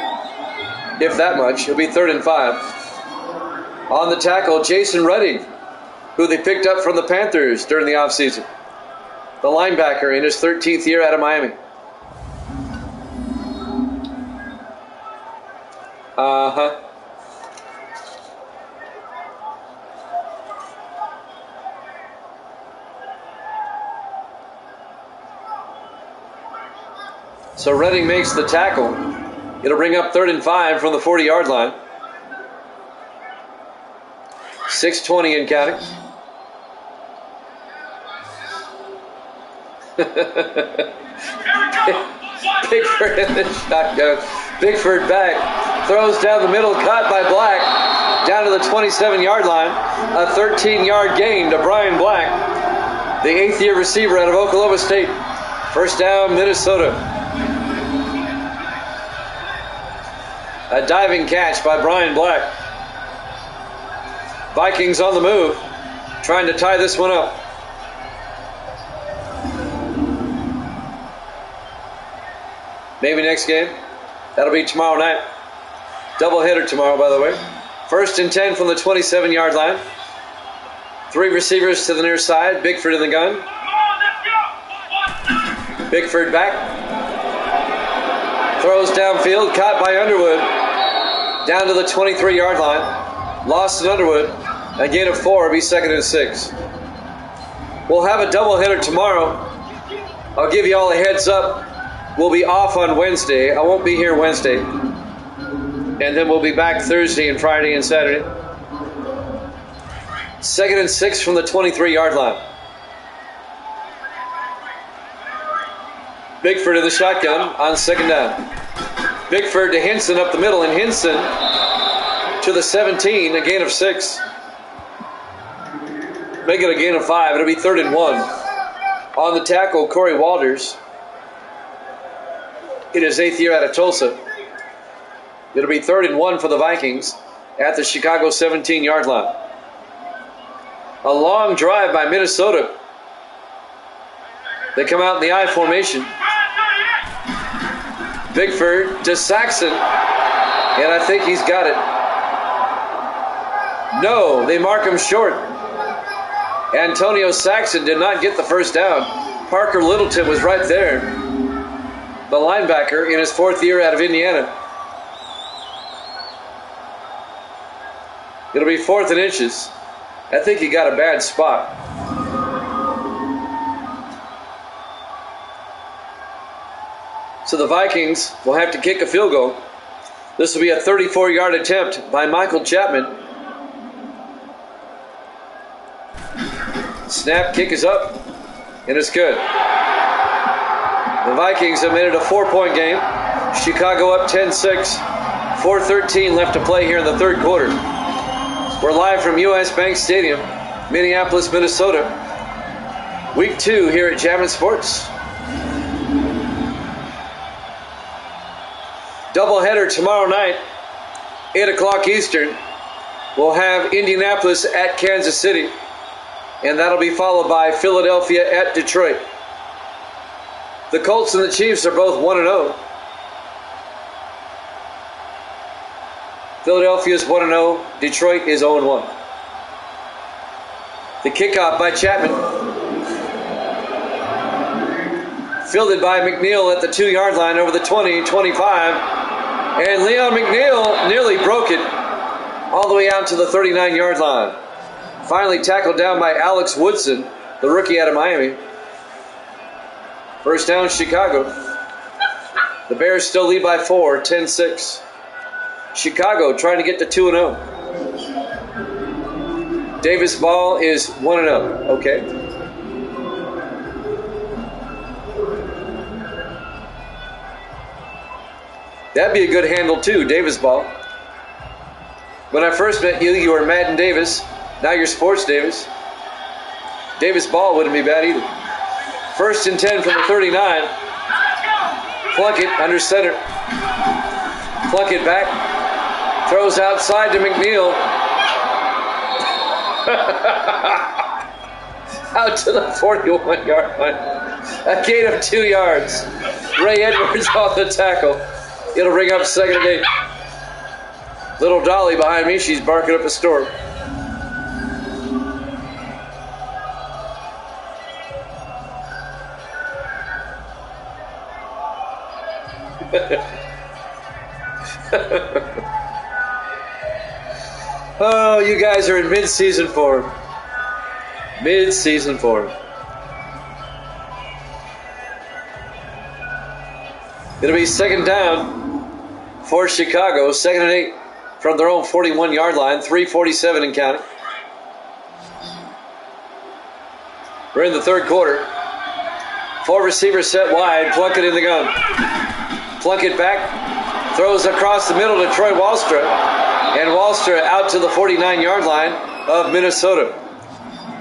[SPEAKER 1] If that much, it'll be 3rd and 5. On the tackle, Jason Redding, who they picked up from the Panthers during the offseason. The linebacker in his 13th year out of Miami. So Redding makes the tackle. It'll bring up 3rd and 5 from the 40-yard line. 6:20 in counting. Bickford in the shotgun. Bickford back. Throws down the middle, caught by Black. Down to the 27-yard line. A 13-yard gain to Brian Black, the 8th year receiver out of Oklahoma State. First down, Minnesota. A diving catch by Brian Black. Vikings on the move, trying to tie this one up. Maybe next game. That'll be tomorrow night. Doubleheader tomorrow, by the way. First and 10 from the 27-yard line. 3 receivers to the near side. Bickford in the gun. Bickford back. Throws downfield, caught by Underwood. Down to the 23-yard line. Lost in Underwood. A gain of 4, it'll be 2nd and 6. We'll have a doubleheader tomorrow. I'll give you all a heads up. We'll be off on Wednesday. I won't be here Wednesday. And then we'll be back Thursday and Friday and Saturday. 2nd and 6 from the 23-yard line. Bickford in the shotgun on 2nd down. Bickford to Hinson up the middle, and Hinson to the 17, a gain of 6. Make it a gain of 5. It'll be 3rd and 1. On the tackle, Corey Walters. In his 8th year out of Tulsa. It'll be 3rd and 1 for the Vikings at the Chicago 17-yard line. A long drive by Minnesota. They come out in the I formation. Bickford to Saxon, and I think he's got it. No, they mark him short. Antonio Saxon did not get the first down. Parker Littleton was right there. The linebacker in his 4th year out of Indiana. It'll be 4th and inches. I think he got a bad spot. So the Vikings will have to kick a field goal. This will be a 34-yard attempt by Michael Chapman. Snap, kick is up, and it's good. The Vikings have made it a 4-point game. Chicago up 10-6. 4:13 left to play here in the 3rd quarter. We're live from US Bank Stadium, Minneapolis, Minnesota. Week 2 here at Jammin' Sports. Doubleheader tomorrow night, 8 o'clock Eastern. We'll have Indianapolis at Kansas City, and that'll be followed by Philadelphia at Detroit. The Colts and the Chiefs are both 1-0. Philadelphia is 1-0. Detroit is 0-1. The kickoff by Chapman. Fielded by McNeil at the 2-yard line over the 20, 25. And Leon McNeil nearly broke it all the way out to the 39-yard line. Finally tackled down by Alex Woodson, the rookie out of Miami. First down, Chicago. The Bears still lead by 4, 10-6. Chicago trying to get to 2-0. Davis Ball is 1-0. Okay. That'd be a good handle too, Davis Ball. When I first met you, you were Madden Davis. Now you're Sports Davis. Davis Ball wouldn't be bad either. 1st and 10 from the 39. Plunkett under center. Plunkett back. Throws outside to McNeil. Out to the 41-yard line. A gain of 2 yards. Ray Edwards off the tackle. It'll bring up 2nd and 8. Little Dolly behind me, she's barking up a storm. Oh, you guys are in mid-season form. Mid-season form. It'll be 2nd down for Chicago. 2nd and 8 from their own 41-yard line. 3:47 and counting. We're in the 3rd quarter. 4 receivers set wide. Plunkett in the gun. Plunkett back. Throws across the middle to Troy Wallstra. And Wallstra out to the 49-yard line of Minnesota.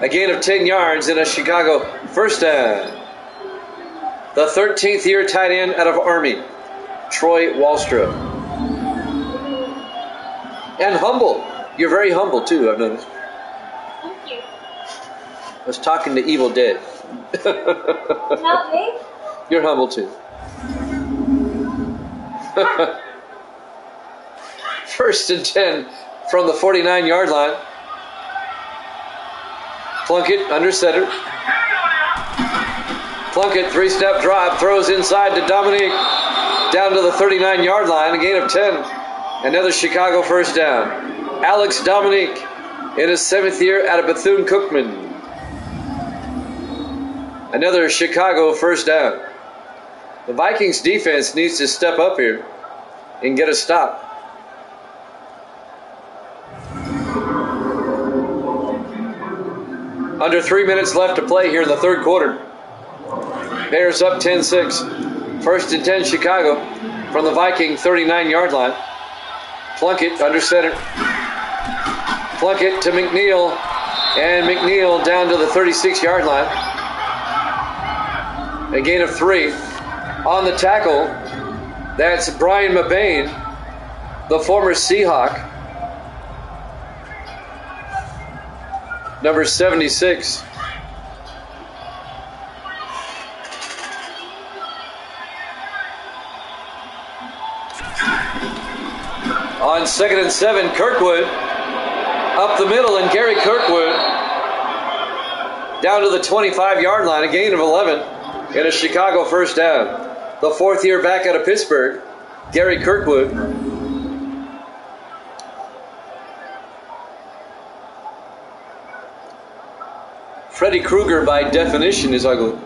[SPEAKER 1] A gain of 10 yards and a Chicago first down. The 13th year tight end out of Army, Troy Wallstra. And humble. You're very humble too, I've noticed.
[SPEAKER 2] Thank you.
[SPEAKER 1] I was talking to Evil Dead.
[SPEAKER 2] Not me?
[SPEAKER 1] You're humble too. 1st and 10 from the 49-yard line. Plunkett under center. Plunkett 3-step drop, throws inside to Dominique. down to the 39-yard line, a gain of 10. Another Chicago first down. Alex Dominique in his 7th year out of Bethune-Cookman. Another Chicago first down. The Vikings defense needs to step up here and get a stop. Under 3 minutes left to play here in the third quarter. Bears up 10-6. First and 10 Chicago from the Viking 39-yard line. Plunkett under center. Plunkett to McNeil. And McNeil down to the 36-yard line. A gain of 3. On the tackle, that's Brian Mabane, the former Seahawk. Number 76. On 2nd and 7, Kirkwood up the middle, and Gary Kirkwood down to the 25-yard line, a gain of 11, and a Chicago first down. The 4th year back out of Pittsburgh, Gary Kirkwood. Freddy Krueger, by definition, is ugly.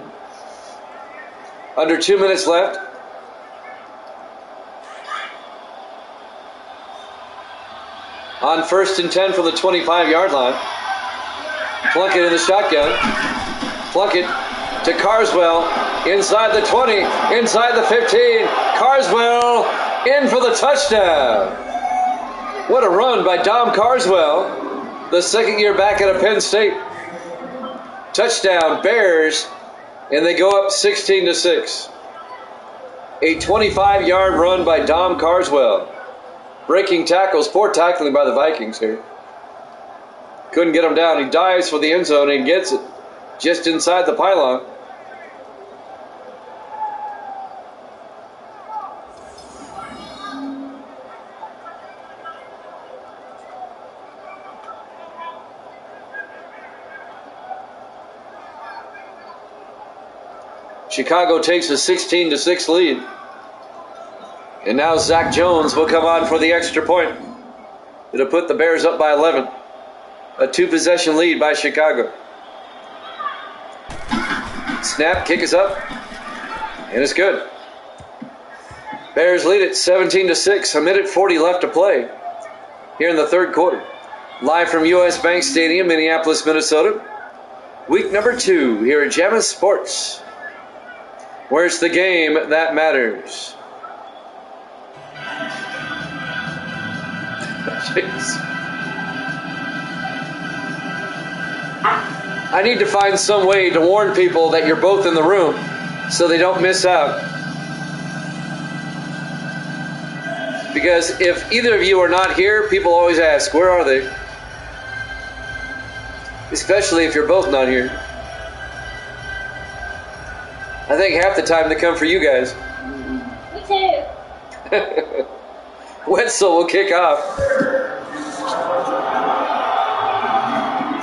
[SPEAKER 1] Under 2 minutes left. On 1st and 10 from the 25-yard line. Plunkett in the shotgun. Plunkett to Carswell. Inside the 20. Inside the 15. Carswell in for the touchdown. What a run by Dom Carswell, the 2nd year back out of Penn State. Touchdown Bears, and they go up 16-6. A 25-yard run by Dom Carswell. Breaking tackles, poor tackling by the Vikings here. Couldn't get him down. He dives for the end zone and gets it just inside the pylon. Chicago takes a 16-6 lead. And now Zach Jones will come on for the extra point. It'll put the Bears up by 11. A 2-possession lead by Chicago. Snap, kick is up. And it's good. Bears lead it 17-6. A minute 40 left to play here in the third quarter. Live from US Bank Stadium, Minneapolis, Minnesota. Week number 2 here at Jammis Sports, where it's the game that matters. Jeez. I need to find some way to warn people that you're both in the room so they don't miss out. Because if either of you are not here, people always ask, where are they? Especially if you're both not here. I think half the time they come for you guys.
[SPEAKER 2] Me too.
[SPEAKER 1] Wetzel will kick off.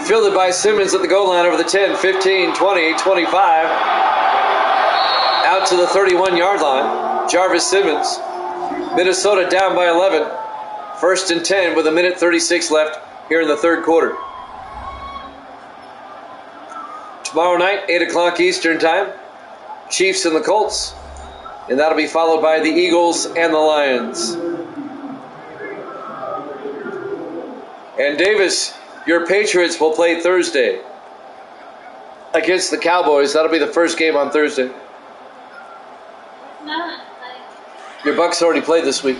[SPEAKER 1] Fielded by Simmons at the goal line over the 10, 15, 20, 25. Out to the 31-yard line. Jarvis Simmons. Minnesota down by 11. 1st and 10 with a minute 36 left here in the third quarter. Tomorrow night, 8 o'clock Eastern time. Chiefs and the Colts, and that'll be followed by the Eagles and the Lions. And Davis, your Patriots will play Thursday against the Cowboys. That'll be the first game on Thursday.
[SPEAKER 2] Not.
[SPEAKER 1] Your Bucks already played this week.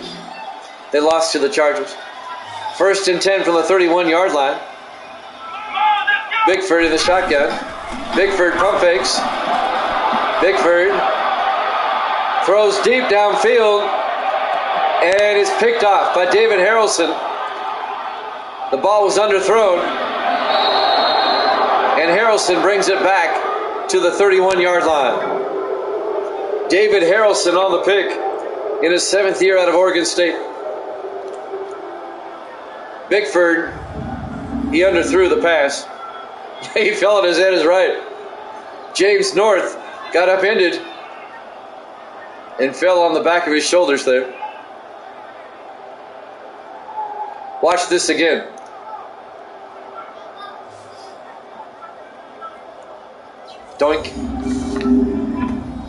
[SPEAKER 1] They lost to the Chargers. 1st and 10 from the 31-yard line. Bickford in the shotgun. Bickford pump fakes. Bickford throws deep downfield and is picked off by David Harrelson. The ball was underthrown, and Harrelson brings it back to the 31-yard line. David Harrelson on the pick in his 7th year out of Oregon State. Bickford, he underthrew the pass. He fell on his head, is right. James North got upended. and fell on the back of his shoulders there. Watch this again. Doink.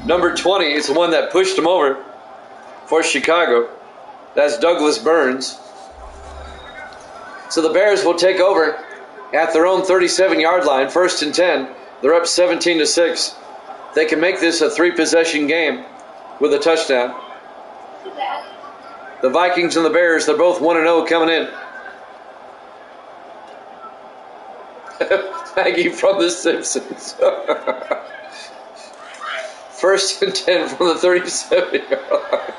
[SPEAKER 1] Number 20 is the one that pushed him over for Chicago. That's Douglas Burns. So the Bears will take over at their own 37-yard line, 1st and 10. They're up 17-6. They can make this a 3-possession game with a touchdown. The Vikings and the Bears, they're both 1-0 coming in. Maggie from The Simpsons. 1st and 10 from the 37-yard line.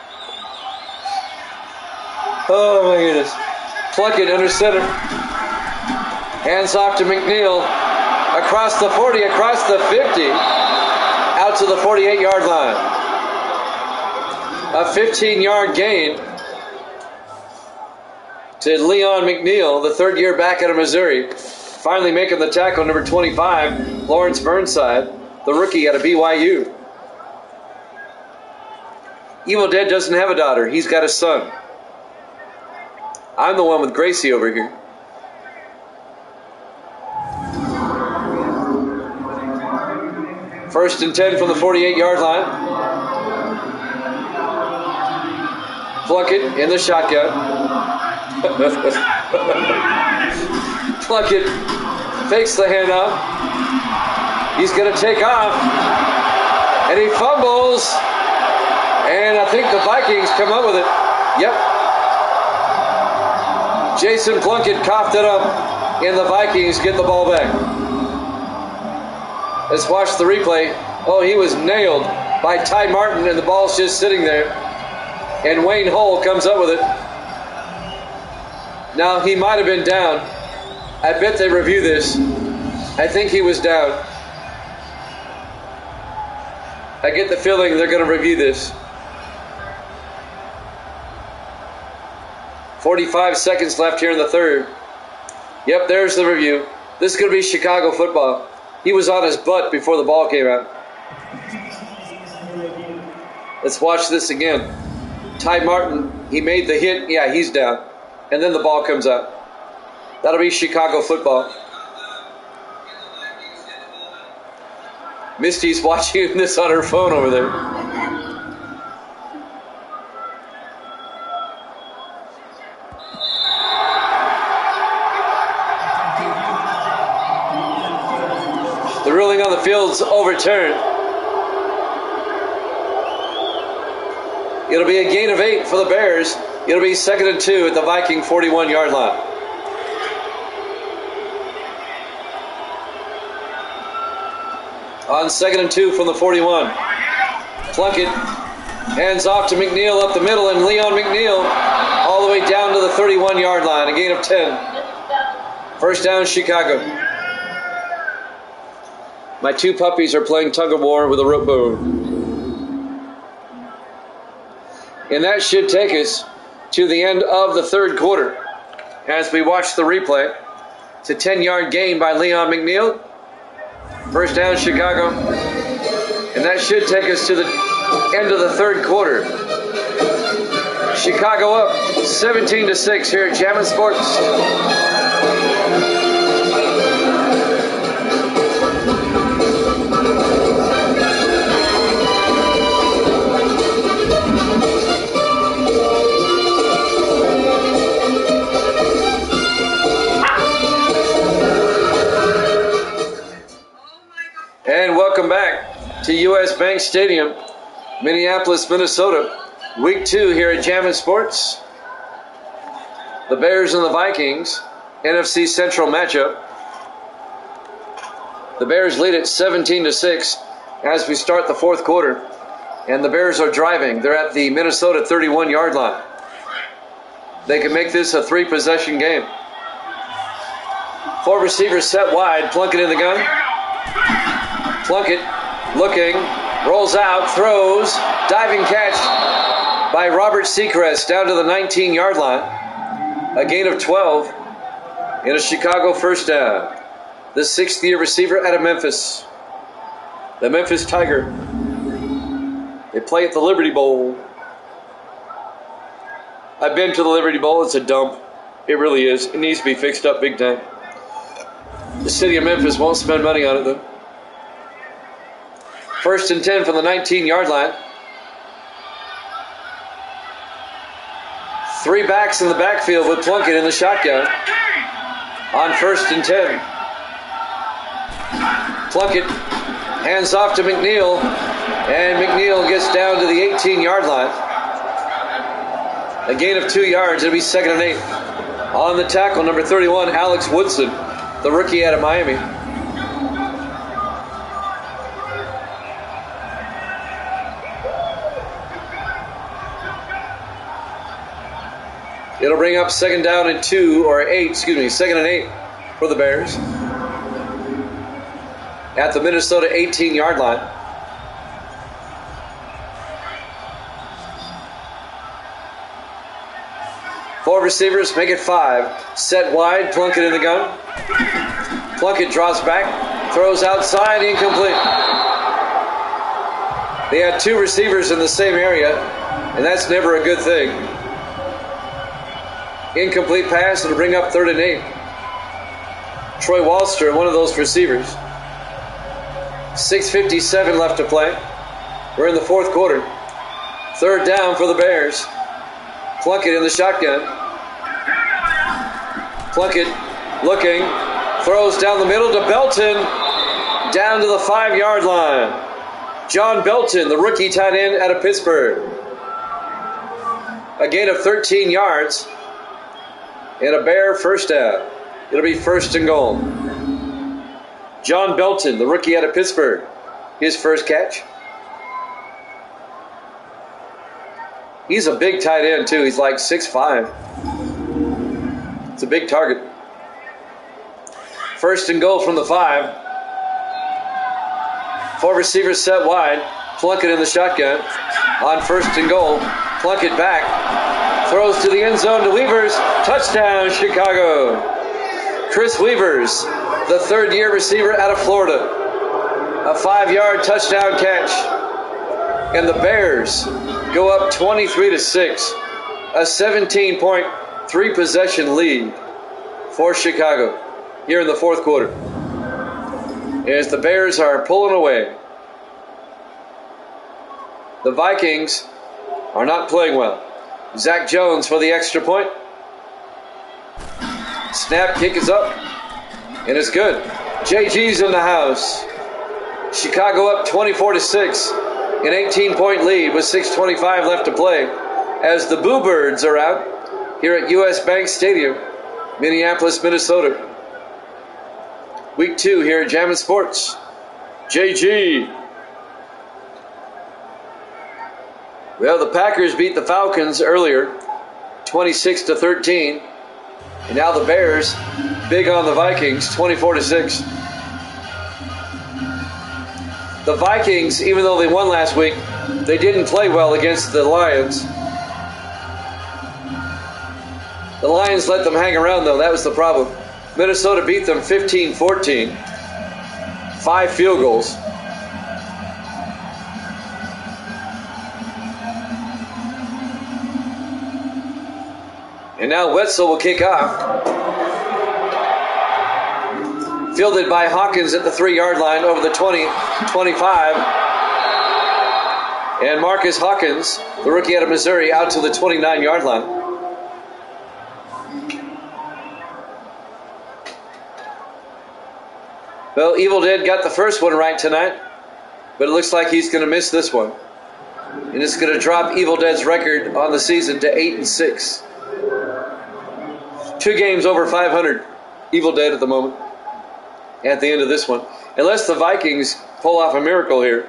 [SPEAKER 1] Oh my goodness. Plunkett under center. Hands off to McNeil. Across the 40, across the 50. Out to the 48-yard line. A 15-yard gain to Leon McNeil, the third year back out of Missouri. Finally making the tackle, number 25, Lawrence Burnside, the rookie out of BYU. Evil Dead doesn't have a daughter. He's got a son. I'm the one with Gracie over here. First and 10 from the 48-yard line. Plunkett in the shotgun. Plunkett fakes the handoff. He's going to take off. And he fumbles. And I think the Vikings come up with it. Yep. Jason Plunkett coughed it up. And the Vikings get the ball back. Let's watch the replay. Oh, he was nailed by Ty Martin, and the ball's just sitting there. And Wayne Hull comes up with it. Now, he might have been down. I bet they review this. I think he was down. I get the feeling they're going to review this. 45 seconds left here in the third. Yep, there's the review. This is going to be Chicago football. He was on his butt before the ball came out. Let's watch this again. Ty Martin, he made the hit. Yeah, he's down. And then the ball comes out. That'll be Chicago football. Misty's watching this on her phone over there. The ruling on the field's overturned. It'll be a gain of 8 for the Bears. It'll be 2nd and 2 at the Viking 41-yard line. On 2nd and 2 from the 41. Plunkett hands off to McNeil up the middle, and Leon McNeil all the way down to the 31-yard line. A gain of 10. First down, Chicago. My two puppies are playing tug of war with a rope bow. And that should take us to the end of the third quarter. As we watch the replay, it's a 10-yard gain by Leon McNeil. First down, Chicago. And that should take us to the end of the third quarter. Chicago up 17-6 here at Jammin' Sports. And welcome back to U.S. Bank Stadium, Minneapolis, Minnesota. Week 2 here at Jammin' Sports. The Bears and the Vikings, NFC Central matchup. The Bears lead at 17-6 as we start the fourth quarter. And the Bears are driving. They're at the Minnesota 31-yard line. They can make this a 3-possession game. 4 receivers set wide. Plunkett in the gun. Plunkett looking, rolls out, throws, diving catch by Robert Seacrest down to the 19-yard line. A gain of 12 and a Chicago first down. The 6th-year receiver out of Memphis. The Memphis Tiger. They play at the Liberty Bowl. I've been to the Liberty Bowl. It's a dump. It really is. It needs to be fixed up big time. The city of Memphis won't spend money on it, though. 1st and 10 from the 19-yard line. 3 backs in the backfield with Plunkett in the shotgun. On 1st and 10. Plunkett hands off to McNeil, and McNeil gets down to the 18-yard line. A gain of 2 yards. It'll be 2nd and 8. On the tackle, number 31, Alex Woodson, the rookie out of Miami. It'll bring up 2nd down and 2nd and 8 for the Bears. At the Minnesota 18-yard line. Four receivers, make it 5. Set wide, Plunkett in the gun. Plunkett drops back, throws outside, incomplete. They had 2 receivers in the same area, and that's never a good thing. Incomplete pass, it'll bring up 3rd and 8. Troy Walster, one of those receivers. 6:57 left to play. We're in the 4th quarter. 3rd down for the Bears. Plunkett in the shotgun. Plunkett looking, throws down the middle to Belton, down to the 5-yard line. John Belton, the rookie tight end out of Pittsburgh. A gain of 13 yards and a Bear first down. It'll be 1st and goal. John Belton, the rookie out of Pittsburgh, his first catch. He's a big tight end, too. He's like 6'5". It's a big target. 1st and goal from the 5. 4 receivers set wide. Plunkett in the shotgun. On 1st and goal. Plunkett back. Throws to the end zone to Weavers. Touchdown, Chicago. Chris Weavers, the 3rd-year receiver out of Florida. A 5-yard touchdown catch. And the Bears go up 23-6. A 17-point, 3-possession lead for Chicago here in the 4th quarter. As the Bears are pulling away. The Vikings are not playing well. Zach Jones for the extra point. Snap, kick is up, and it's good. JG's in the house. Chicago up 24-6. An 18-point lead with 6:25 left to play as the Boo Birds are out here at US Bank Stadium, Minneapolis, Minnesota. Week 2 here at Jammin' Sports. JG. Well, the Packers beat the Falcons earlier, 26-13. And now the Bears, big on the Vikings, 24-6. The Vikings, even though they won last week, they didn't play well against the Lions. The Lions let them hang around, though. That was the problem. Minnesota beat them 15-14. 5 field goals. And now Wetzel will kick off. Fielded by Hawkins at the 3-yard line over the 20-25. And Marcus Hawkins, the rookie out of Missouri, out to the 29-yard line. Well, Evil Dead got the first one right tonight, but it looks like he's going to miss this one. And it's going to drop Evil Dead's record on the season to 8-6. 2 games over 500. Evil Dead at the moment. At the end of this one. Unless the Vikings pull off a miracle here.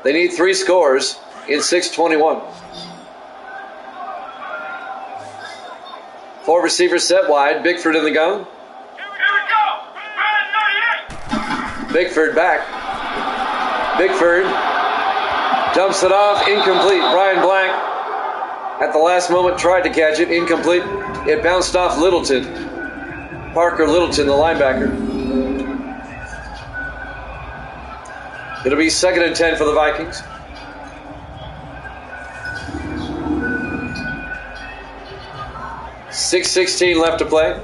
[SPEAKER 1] They need 3 scores in 6:21. 4 receivers set wide. Bickford in the gun. Bickford back. Bickford dumps it off. Incomplete. Brian Black at the last moment tried to catch it. Incomplete. It bounced off Littleton. Parker Littleton, the linebacker. It'll be 2nd and 10 for the Vikings. 6:16 left to play.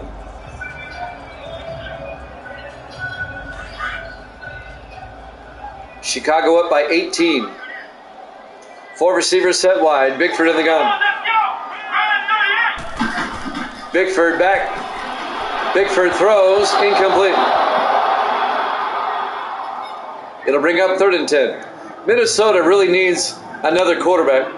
[SPEAKER 1] Chicago up by 18. 4 receivers set wide. Bickford in the gun. Bickford back. Bickford throws. Incomplete. It'll bring up 3rd and 10. Minnesota really needs another quarterback.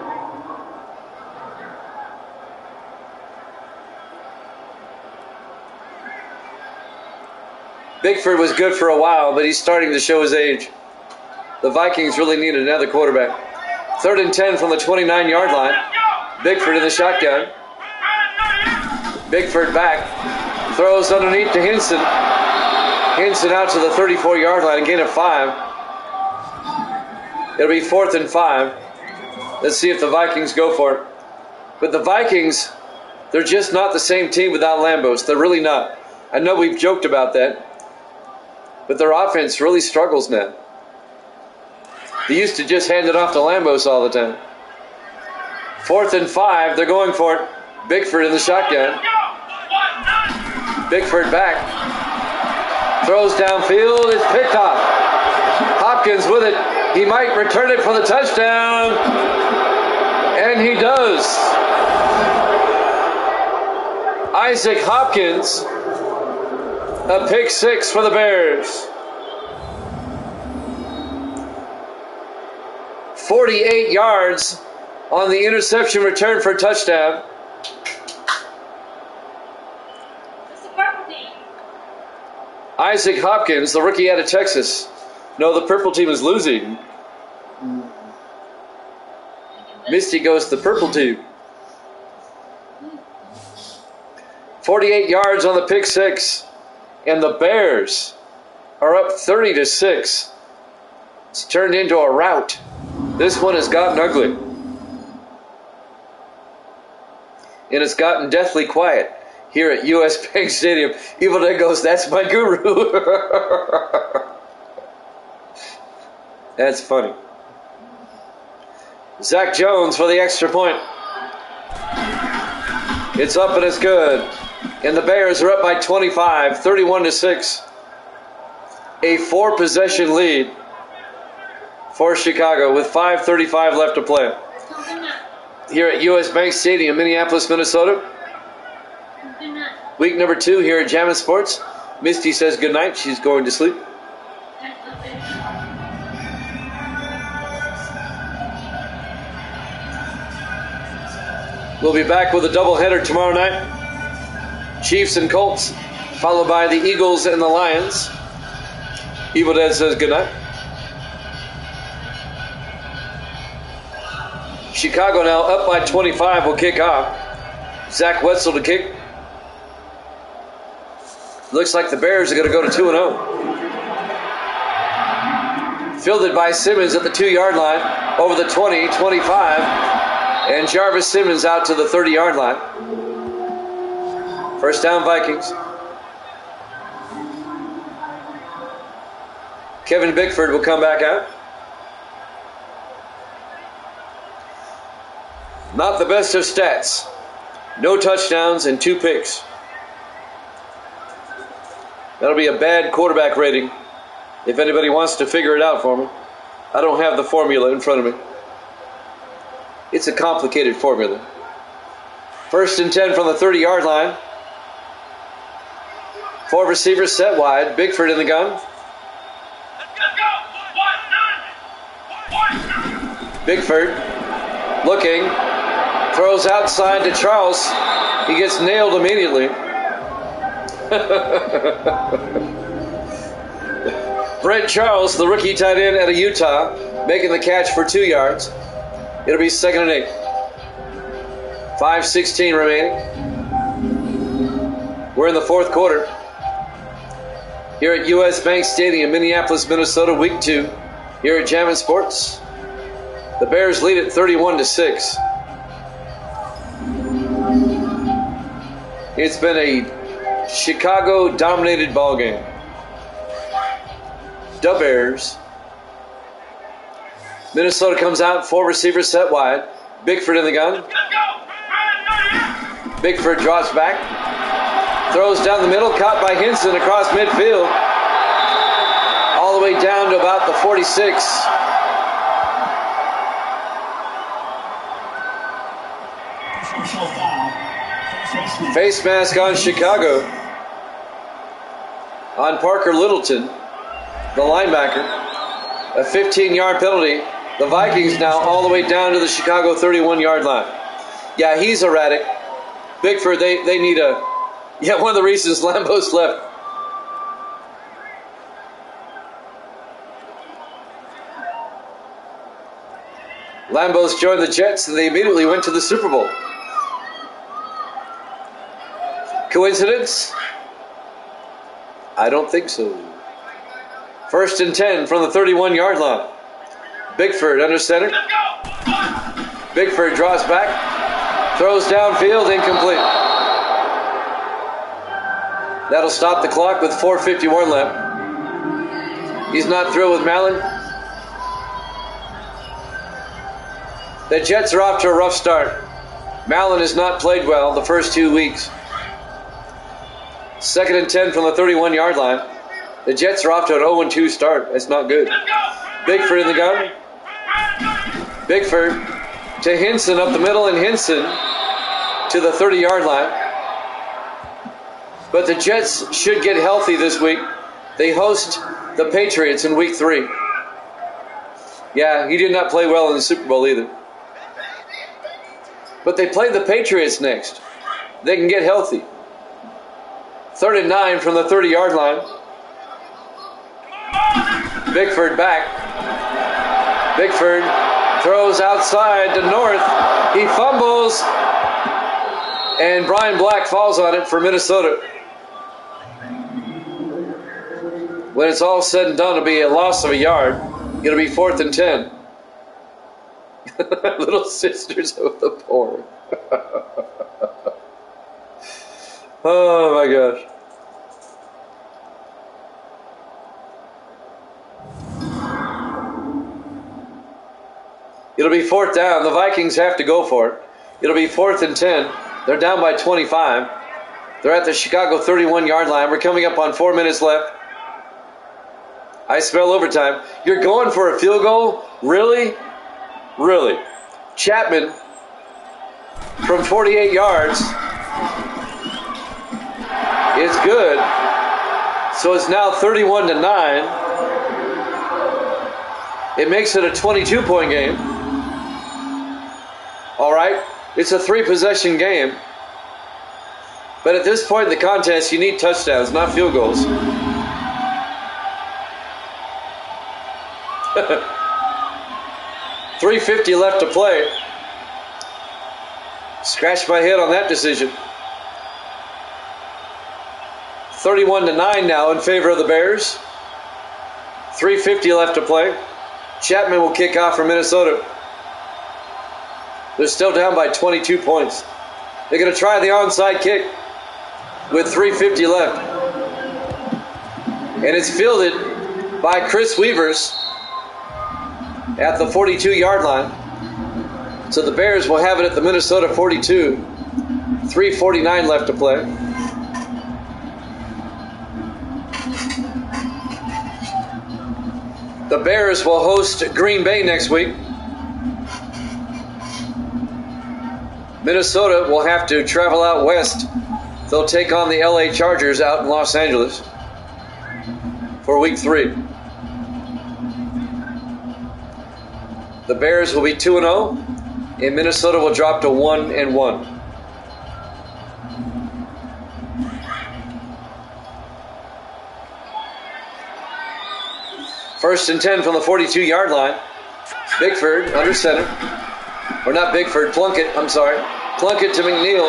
[SPEAKER 1] Bickford was good for a while, but he's starting to show his age. The Vikings really need another quarterback. 3rd and 10 from the 29-yard line. Bickford in the shotgun. Bickford back. Throws underneath to Hinson. Hinson out to the 34-yard line, gain of 5. It'll be 4th and 5. Let's see if the Vikings go for it. But the Vikings, they're just not the same team without Lambos. They're really not. I know we've joked about that. But their offense really struggles now. They used to just hand it off to Lambos all the time. 4th and 5, they're going for it. Bickford in the shotgun. Bickford back. Throws downfield, it's picked off. Hopkins with it. He might return it for the touchdown. And he does. Isaac Hopkins. A pick 6 for the Bears. 48 yards on the interception return for a touchdown. Isaac Hopkins, the rookie out of Texas. No, the purple team is losing. Misty goes to the purple team. 48 yards on the pick 6. And the Bears are up 30-6. It's turned into a rout. This one has gotten ugly. And it's gotten deathly quiet here at U.S. Bank Stadium. Evil Dead goes, that's my guru. That's funny. Zach Jones for the extra point. It's up and it's good. And the Bears are up by 25, 31-6. A 4-possession lead for Chicago with 5:35 left to play. Here at U.S. Bank Stadium, Minneapolis, Minnesota. Week number 2 here at Jammin' Sports. Misty says goodnight. She's going to sleep. We'll be back with a doubleheader tomorrow night. Chiefs and Colts, followed by the Eagles and the Lions. Evil Dead says goodnight. Chicago now up by 25 will kick off. Zach Wetzel to kick. Looks like the Bears are going to go to 2-0. Fielded by Simmons at the 2-yard line, over the 20, 25, and Jarvis Simmons out to the 30-yard line. First down, Vikings. Kevin Bickford will come back out. Not the best of stats. No touchdowns and 2 picks. That'll be a bad quarterback rating if anybody wants to figure it out for me. I don't have the formula in front of me. It's a complicated formula. 1st and 10 from the 30-yard line. 4 receivers set wide. Bickford in the gun. Bickford looking. Throws outside to Charles. He gets nailed immediately. Brent Charles, the rookie tight end out of Utah, making the catch for 2 yards. It'll be 2nd and 8. 5:16 remaining. We're in the 4th quarter. Here at U.S. Bank Stadium, Minneapolis, Minnesota, week 2. Here at Jammin' Sports. The Bears lead at 31-6. It's been a Chicago-dominated ball game. The Bears. Minnesota comes out, 4 receivers set wide. Bickford in the gun. Bigford drops back. Throws down the middle, caught by Hinson across midfield. All the way down to about the 46. Face mask on Chicago. On Parker Littleton, the linebacker. A 15-yard penalty. The Vikings now all the way down to the Chicago 31-yard line. Yeah, he's erratic. Bigford, they need a... Yeah, one of the reasons Lambeau's left. Lambeau's joined the Jets and they immediately went to the Super Bowl. Coincidence? I don't think so. 1st and 10 from the 31-yard line. Bigford under center. Bigford draws back. Throws downfield, incomplete. That'll stop the clock with 4:51 left. He's not thrilled with Mallon. The Jets are off to a rough start. Mallon has not played well the first 2 weeks. 2nd and 10 from the 31-yard line. The Jets are off to an 0-2 start. That's not good. Bigford in the gun. Bigford to Hinson up the middle, and Hinson to the 30-yard line. But the Jets should get healthy this week. They host the Patriots in week 3. Yeah, he did not play well in the Super Bowl either. But they play the Patriots next. They can get healthy. 3rd and 9 from the 30-yard line. Bigford back. Bigford throws outside to North. He fumbles. And Brian Black falls on it for Minnesota. When it's all said and done, it'll be a loss of a yard. It'll be 4th and 10. Little Sisters of the Poor. Oh my gosh. It'll be 4th down. The Vikings have to go for it. It'll be 4th and 10. They're down by 25. They're at the Chicago 31-yard line. We're coming up on 4 minutes left. I smell overtime. You're going for a field goal? Really? Really? Chapman from 48 yards is good. So it's now 31-9. It makes it a 22-point game. All right? It's a 3-possession game. But at this point in the contest, you need touchdowns, not field goals. $3:50 left to play. Scratch my head on that decision. 31-9 now in favor of the Bears. $3:50 left to play. Chapman will kick off for Minnesota. They're still down by 22 points. They're going to try the onside kick with $3:50 left. And it's fielded by Chris Weavers at the 42-yard line. So the Bears will have it at the Minnesota 42. 3:49 left to play. The Bears will host Green Bay next week. Minnesota will have to travel out west. They'll take on the LA Chargers out in Los Angeles for week 3. The Bears will be 2-0, and Minnesota will drop to 1-1. First and 10 from the 42-yard line. Bigford under center. Or not Bigford, Plunkett, I'm sorry. Plunkett to McNeil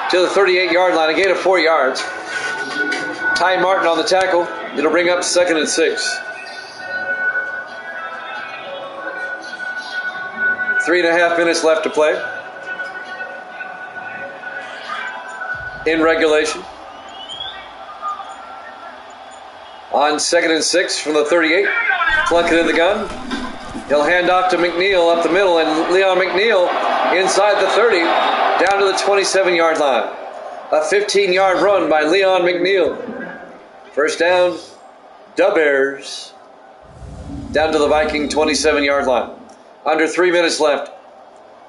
[SPEAKER 1] to the 38-yard line, a gain of 4 yards. Ty Martin on the tackle. It'll bring up 2nd and 6. 3.5 minutes left to play in regulation. On 2nd and 6 from the 38. Plunkett in the gun. He'll hand off to McNeil up the middle, and Leon McNeil inside the 30, down to the 27-yard line. A 15-yard run by Leon McNeil. First down, the Bears. Down to the Viking 27-yard line. Under 3 minutes left.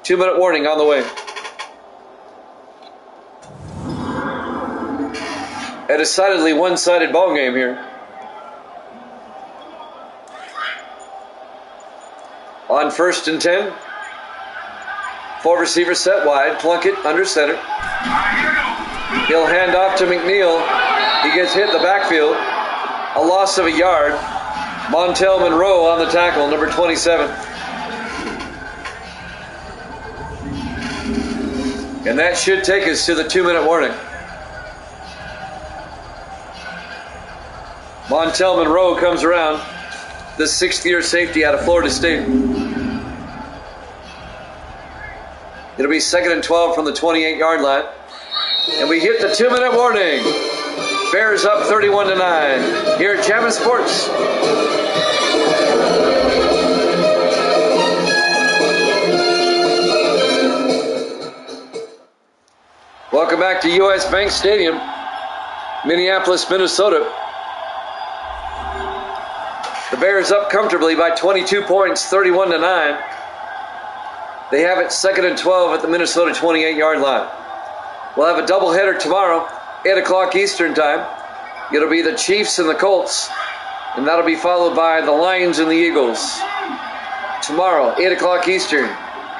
[SPEAKER 1] 2-minute warning on the way. A decidedly one-sided ball game here. On 1st and 10. 4 receivers set wide. Plunkett under center. He'll hand off to McNeil. He gets hit in the backfield. A loss of a yard. Montel Monroe on the tackle, number 27. And that should take us to the 2-minute warning. Montel Monroe comes around, the 6th-year safety out of Florida State. It'll be 2nd and 12 from the 28-yard line. And we hit the 2-minute warning. Bears up 31-9 here at Jammin' Sports. Welcome back to U.S. Bank Stadium, Minneapolis, Minnesota. The Bears up comfortably by 22 points, 31-9. They have it 2nd and 12 at the Minnesota 28-yard line. We'll have a doubleheader tomorrow, 8 o'clock Eastern time. It'll be the Chiefs and the Colts, and that'll be followed by the Lions and the Eagles. Tomorrow, 8 o'clock Eastern,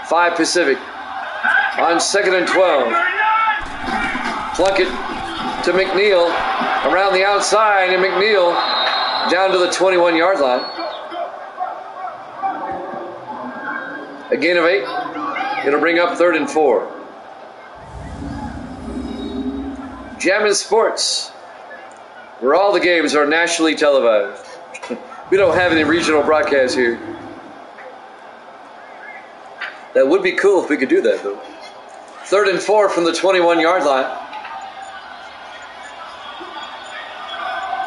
[SPEAKER 1] 5 Pacific. On 2nd and 12. Plunkett to McNeil, around the outside, and McNeil down to the 21-yard line. A gain of 8. It'll bring up 3rd and 4. Jammin' Sports, where all the games are nationally televised. We don't have any regional broadcasts here. That would be cool if we could do that, though. 3rd and 4 from the 21-yard line.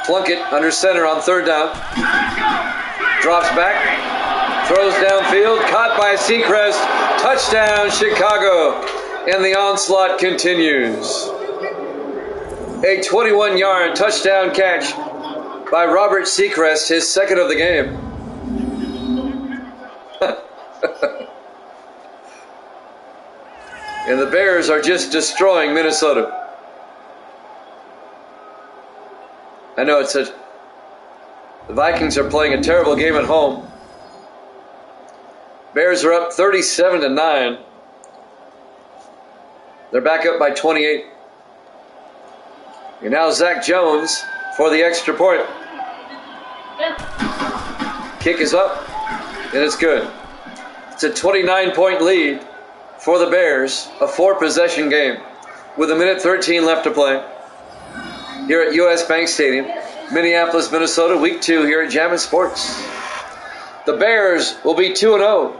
[SPEAKER 1] Plunkett under center on 3rd down. Drops back. Throws downfield. Caught by Seacrest. Touchdown, Chicago. And the onslaught continues. A 21-yard touchdown catch by Robert Seacrest, his 2nd of the game. And the Bears are just destroying Minnesota. I know it's the Vikings are playing a terrible game at home. Bears are up 37-9. They're back up by 28. And now Zach Jones for the extra point. Kick is up, and it's good. It's a 29-point lead for the Bears, a 4-possession game with 1:13 left to play. Here at U.S. Bank Stadium, Minneapolis, Minnesota, week 2 here at Jammin' Sports. The Bears will be 2-0,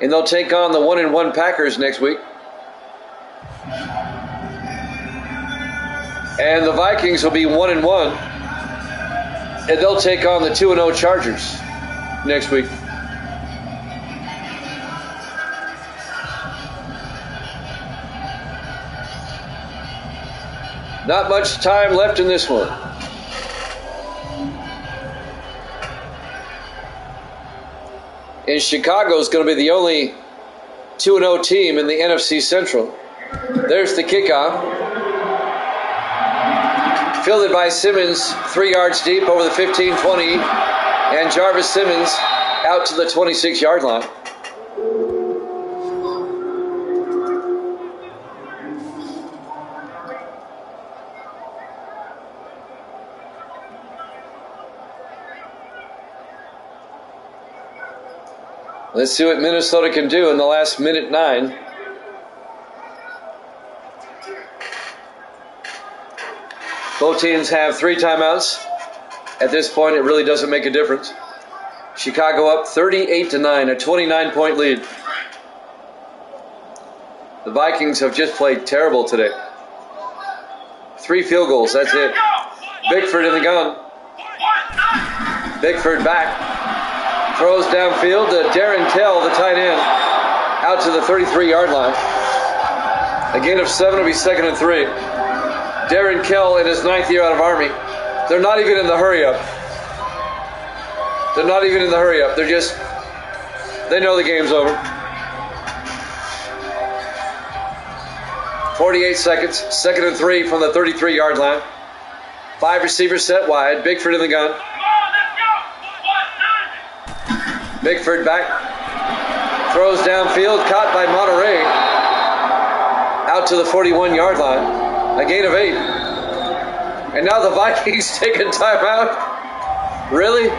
[SPEAKER 1] and they'll take on the 1-1 Packers next week. And the Vikings will be 1-1, and they'll take on the 2-0 Chargers next week. Not much time left in this one. And Chicago's going to be the only 2-0 team in the NFC Central. There's the kickoff. Fielded by Simmons, 3 yards deep over the 15-20. And Jarvis Simmons out to the 26-yard line. Let's see what Minnesota can do in the last 1:09. Both teams have 3 timeouts. At this point, it really doesn't make a difference. Chicago up 38-9, a 29-point lead. The Vikings have just played terrible today. 3 field goals, that's it. Bickford in the gun. Bickford back. Throws downfield to Darren Kell, the tight end. out to the 33-yard line. A gain of 7 will be 2nd and 3. Darren Kell in his 9th year out of Army. They're not even in the hurry up. They're not even in the hurry up. They're just, they know the game's over. 48 seconds. 2nd and 3 from the 33-yard line. 5 receivers set wide. Bigford in the gun. Bigford back. Throws downfield. Caught by Monterey. Out to the 41-yard line. A gain of 8. And now the Vikings take a timeout. Really?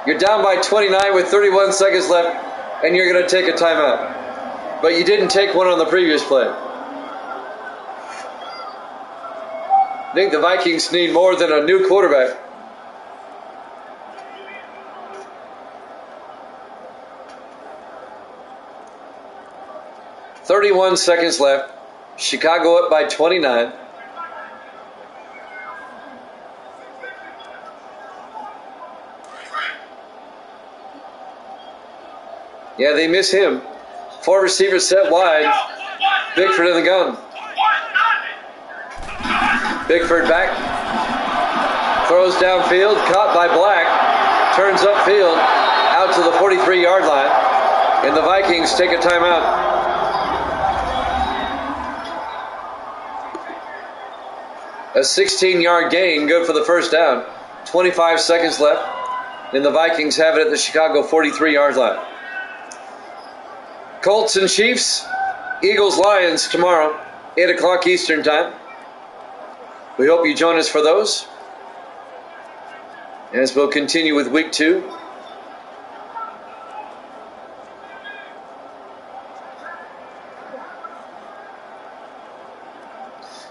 [SPEAKER 1] You're down by 29 with 31 seconds left, and you're going to take a timeout. But you didn't take one on the previous play. I think the Vikings need more than a new quarterback. "31 seconds left. Chicago up by 29. Yeah, they miss him. 4 receivers set wide. Bigford in the gun. Bigford back. Throws downfield. Caught by Black. Turns upfield. Out to the 43-yard line. And the Vikings take a timeout. A 16-yard gain. Good for the first down. 25 seconds left. And the Vikings have it at the Chicago 43-yard line. Colts and Chiefs, Eagles, Lions tomorrow, 8 o'clock Eastern time. We hope you join us for those as we'll continue with week 2.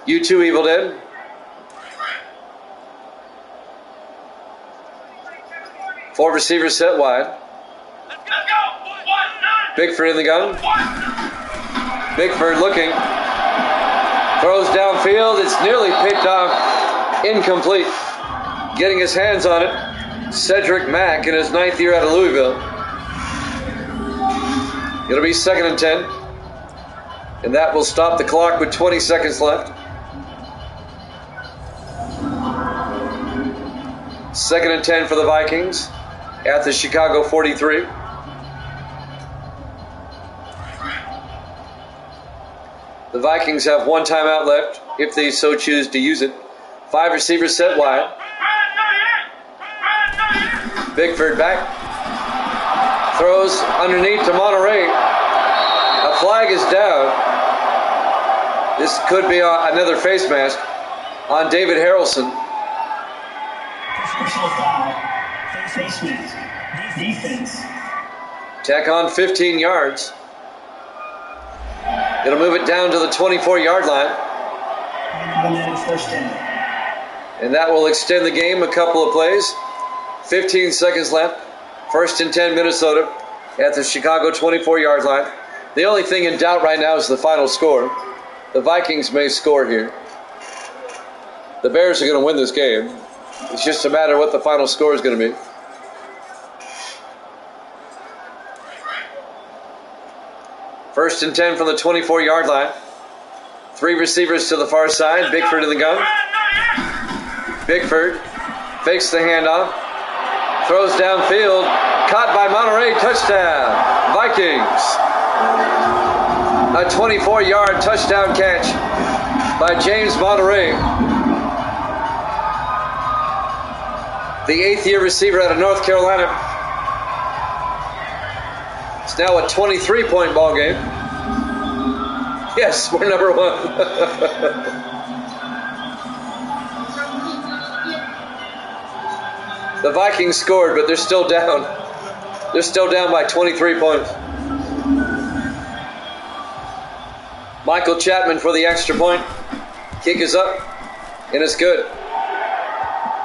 [SPEAKER 1] You too, Evil Dead. Four receivers set wide. Bigford in the gun. Bigford looking. Throws downfield. It's nearly picked off. Incomplete. Getting his hands on it. Cedric Mack in his 9th year out of Louisville. It'll be 2nd and 10. And that will stop the clock with 20 seconds left. 2nd and 10 for the Vikings at the Chicago 43. The Vikings have 1 timeout left if they so choose to use it. 5 receivers set wide. Bigford back. Throws underneath to Monterey. A flag is down. This could be another face mask on David Harrelson. Defense. Tack on 15 yards. It'll move it down to the 24-yard line. And that will extend the game a couple of plays. 15 seconds left. 1st and 10 Minnesota at the Chicago 24-yard line. The only thing in doubt right now is the final score. The Vikings may score here. The Bears are going to win this game. It's just a matter of what the final score is going to be. First and 10 from the 24-yard line. 3 receivers to the far side. Bigford in the gun. Bigford fakes the handoff. Throws downfield. Caught by Monterey. Touchdown. Vikings. A 24-yard touchdown catch by James Monterey. The 8th year receiver out of North Carolina. It's now a 23-point ball game. Yes, we're number 1. The Vikings scored, but they're still down. They're still down by 23 points. Michael Chapman for the extra point. Kick is up, and it's good.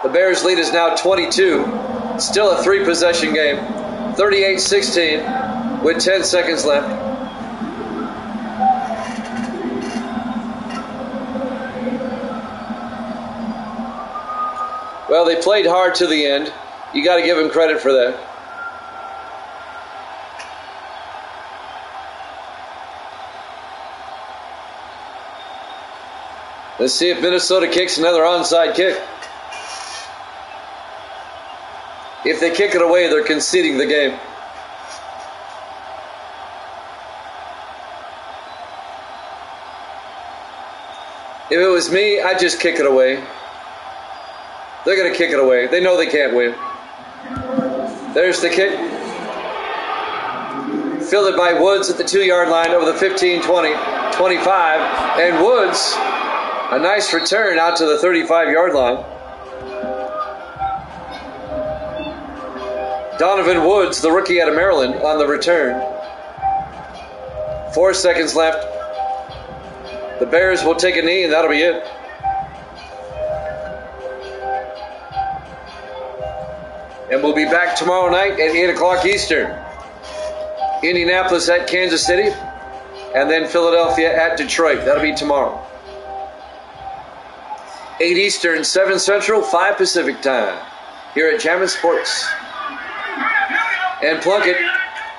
[SPEAKER 1] The Bears' lead is now 22. Still a 3-possession game. 38-16 with 10 seconds left. Well, they played hard to the end. You got to give them credit for that. Let's see if Minnesota kicks another onside kick. If they kick it away, they're conceding the game. If it was me, I'd just kick it away. They're going to kick it away. They know they can't win. There's the kick. Fielded by Woods at the 2-yard line over the 15, 20, 25. And Woods, a nice return out to the 35-yard line. Donovan Woods, the rookie out of Maryland, on the return. 4 seconds left. The Bears will take a knee, and that'll be it. And we'll be back tomorrow night at 8 o'clock Eastern. Indianapolis at Kansas City, and then Philadelphia at Detroit. That'll be tomorrow. 8 Eastern, 7 Central, 5 Pacific time here at Jammin' Sports. And Plunkett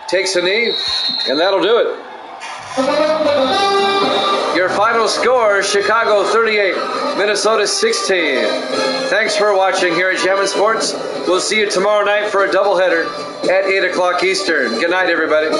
[SPEAKER 1] takes a knee, and that'll do it. Your final score, Chicago 38, Minnesota 16. Thanks for watching here at Jammin' Sports. We'll see you tomorrow night for a doubleheader at 8 o'clock Eastern. Good night, everybody.